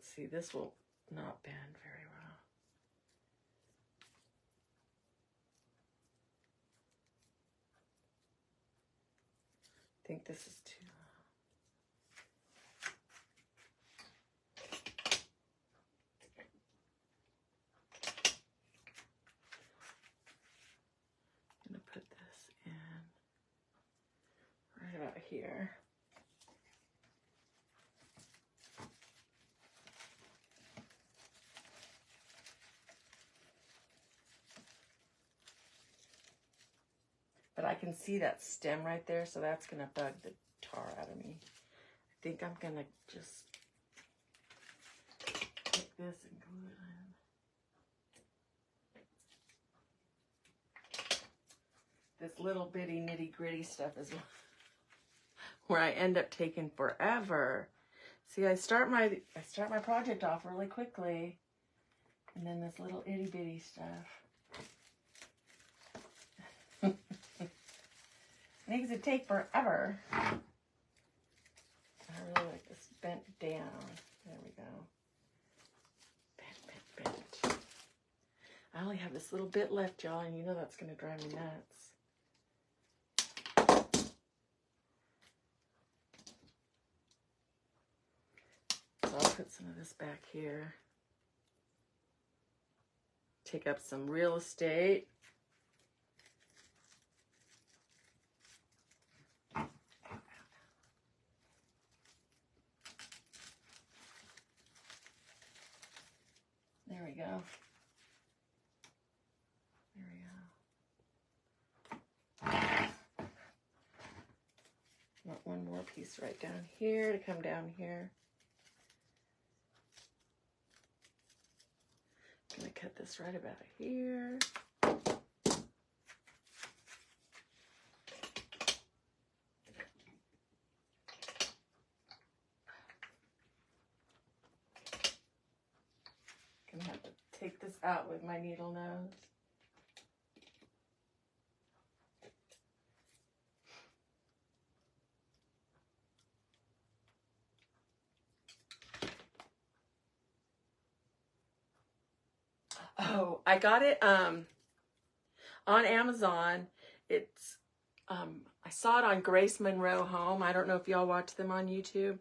see, this will not bend very well. I think this is too I'm going to put this in right about here. But I can see that stem right there, so that's going to bug the tar out of me. I think I'm going to just take this and glue it in. This little bitty nitty gritty stuff is where I end up taking forever. See, I start my project off really quickly, and then this little itty bitty stuff makes it take forever. I really like this bent down. There we go. Bent. I only have this little bit left, y'all, and you know that's going to drive me nuts. So I'll put some of this back here. Take up some real estate. There we go. There we go. Want one more piece right down here to come down here. I'm going to cut this right about here. out with my needle nose. Oh, I got it on Amazon. It's I saw it on Grace Monroe Home. I don't know if y'all watch them on YouTube.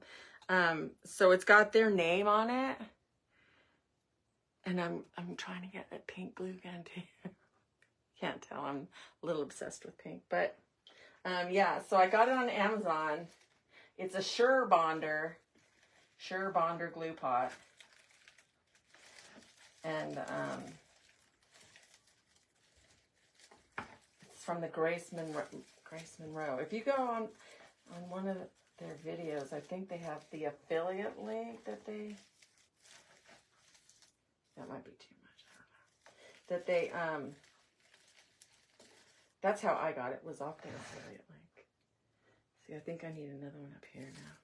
So it's got their name on it. And I'm trying to get a pink glue gun too. Can't tell, I'm a little obsessed with pink. But yeah, so I got it on Amazon. It's a Sure Bonder glue pot. And it's from the Grace Monroe. If you go on one of their videos, I think they have the affiliate link that might be too much, I don't know. That they, that's how I got it, was off their affiliate link. See, I think I need another one up here now.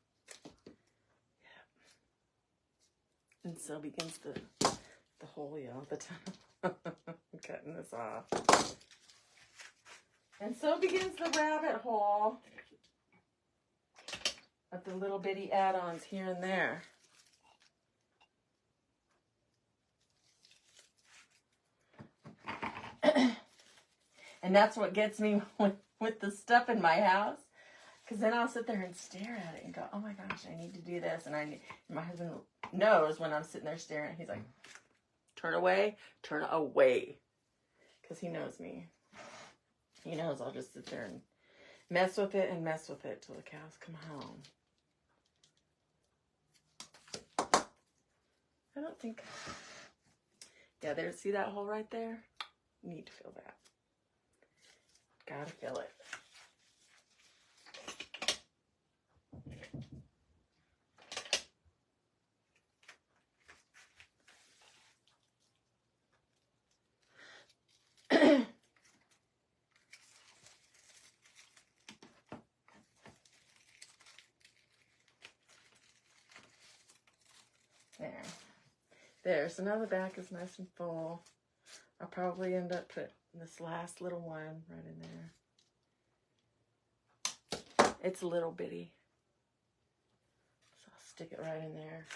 Yeah. And so begins the hole all the time. I'm cutting this off. And so begins the rabbit hole of the little bitty add-ons here and there. And that's what gets me with the stuff in my house. Because then I'll sit there and stare at it and go, oh my gosh, I need to do this. And my husband knows when I'm sitting there staring. He's like, turn away. Because he knows me. He knows I'll just sit there and mess with it till the cows come home. I don't think... Yeah, there, see that hole right there? Need to fill that. Gotta fill it. There, so now the back is nice and full. I'll probably end up putting this last little one right in there. It's a little bitty. So I'll stick it right in there.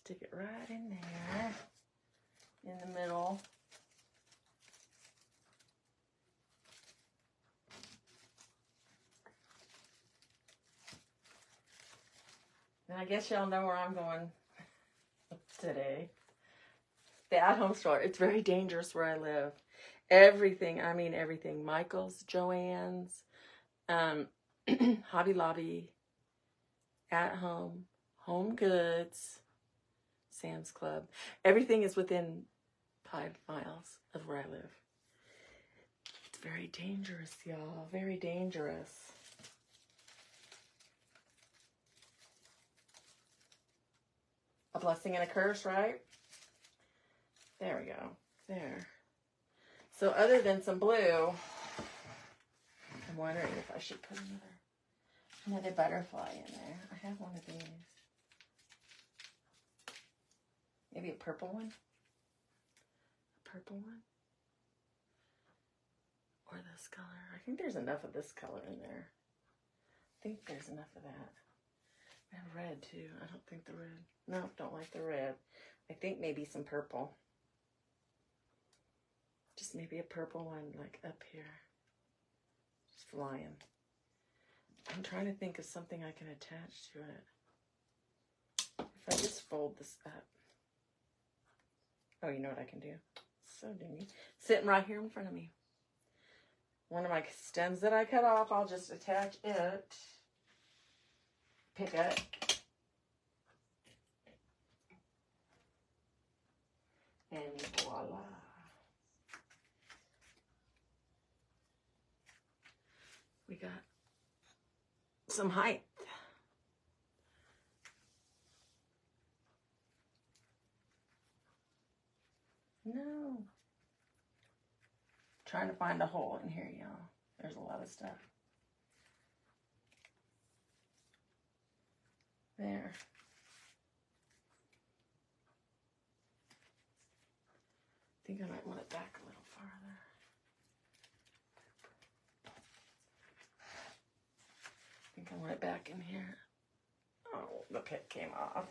Stick it right in there, in the middle. And I guess y'all know where I'm going today. The at-home store. It's very dangerous where I live. Everything, I mean everything. Michael's, Joann's, Hobby Lobby, At Home, Home Goods, Sam's Club. Everything is within 5 miles of where I live. It's very dangerous, y'all. Very dangerous. A blessing and a curse, right? There we go. There. So other than some blue, I'm wondering if I should put another butterfly in there. I have one of these. Maybe a purple one? A purple one? Or this color. I think there's enough of this color in there. I think there's enough of that. I have red too. I don't think the red. No, don't like the red. I think maybe some purple. Just maybe a purple one like up here. Just flying. I'm trying to think of something I can attach to it. If I just fold this up. Oh, you know what I can do? So dingy. Sitting right here in front of me. One of my stems that I cut off, I'll just attach it. Pick it. And voila. We got some height. No. Trying to find a hole in here, y'all. There's a lot of stuff. There. I think I might want it back a little farther. I think I want it back in here. Oh, the pit came off.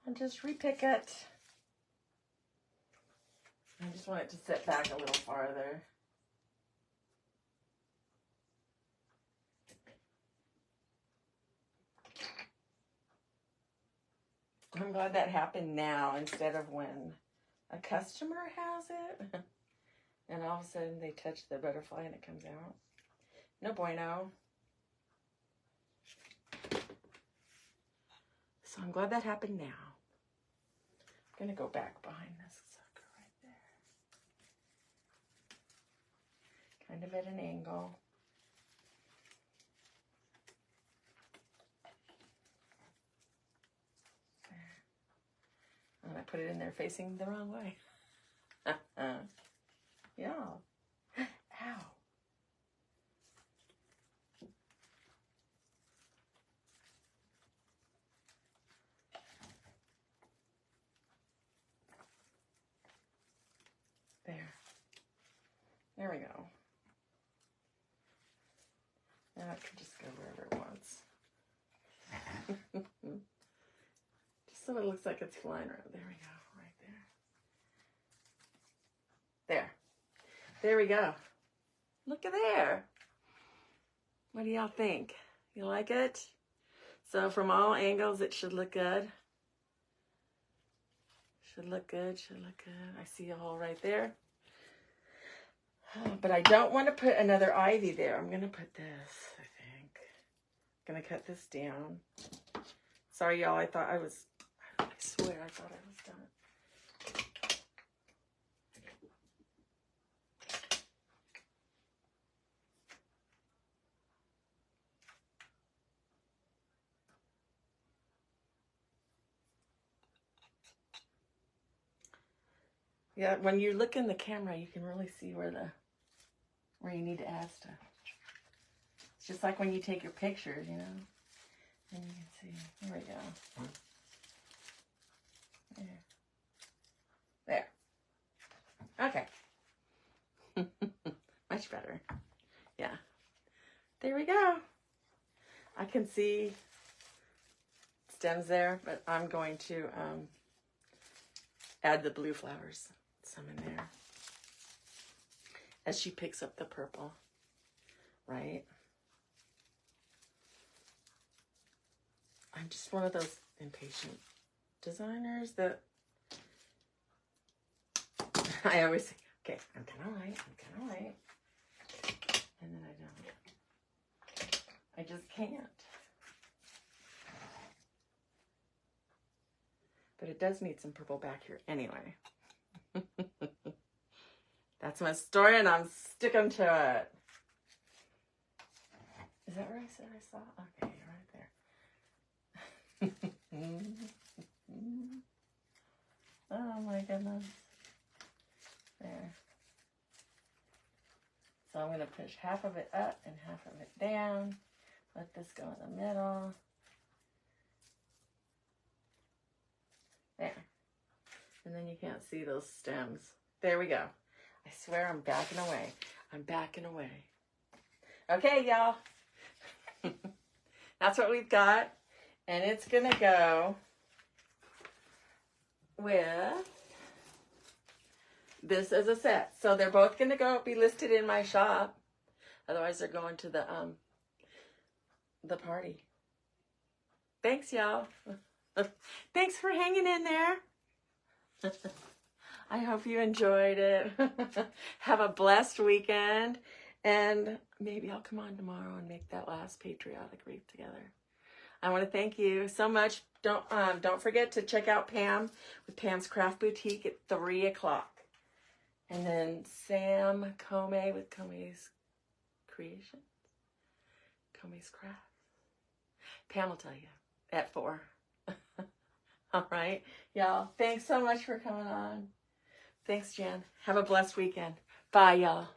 And just repick it. I just want it to sit back a little farther. I'm glad that happened now instead of when a customer has it and all of a sudden they touch the butterfly and it comes out. No bueno. So I'm glad that happened now. I'm going to go back behind this sucker right there. Kind of at an angle. There. And I put it in there facing the wrong way. Yeah. Ow. There we go. Now it can just go wherever it wants. Just so it looks like it's flying around. There we go, right there. There. There we go. Look at there. What do y'all think? You like it? So from all angles, it should look good. Should look good, should look good. I see a hole right there. But I don't want to put another ivy there. I'm going to put this, I think. I'm going to cut this down. Sorry, y'all. I swear I thought I was done. Yeah, when you look in the camera, you can really see where you need to add stuff. It's just like when you take your pictures, you know. And you can see. There we go. There. There. Okay. Much better. Yeah. There we go. I can see stems there, but I'm going to add the blue flowers. Some in there. As she picks up the purple. Right? I'm just one of those impatient designers that I always say, okay, I'm kind of light. And then I don't. I just can't. But it does need some purple back here anyway. That's my story and I'm sticking to it. Is that where I said I saw? Okay, right there. Oh my goodness. There. So I'm going to push half of it up and half of it down. Let this go in the middle. There. And then you can't see those stems. There we go. I swear I'm backing away. I'm backing away. Okay, y'all. That's what we've got. And it's going to go with this as a set. So they're both going to be listed in my shop. Otherwise, they're going to the party. Thanks, y'all. Thanks for hanging in there. I hope you enjoyed it. Have a blessed weekend. And maybe I'll come on tomorrow and make that last patriotic wreath together. I want to thank you so much. Don't forget to check out Pam with Pam's Craft Boutique at 3 o'clock. And then Sam Comey with Comey's Creations. Comey's Craft. Pam will tell you at 4. All right. Y'all, thanks so much for coming on. Thanks, Jen. Have a blessed weekend. Bye, y'all.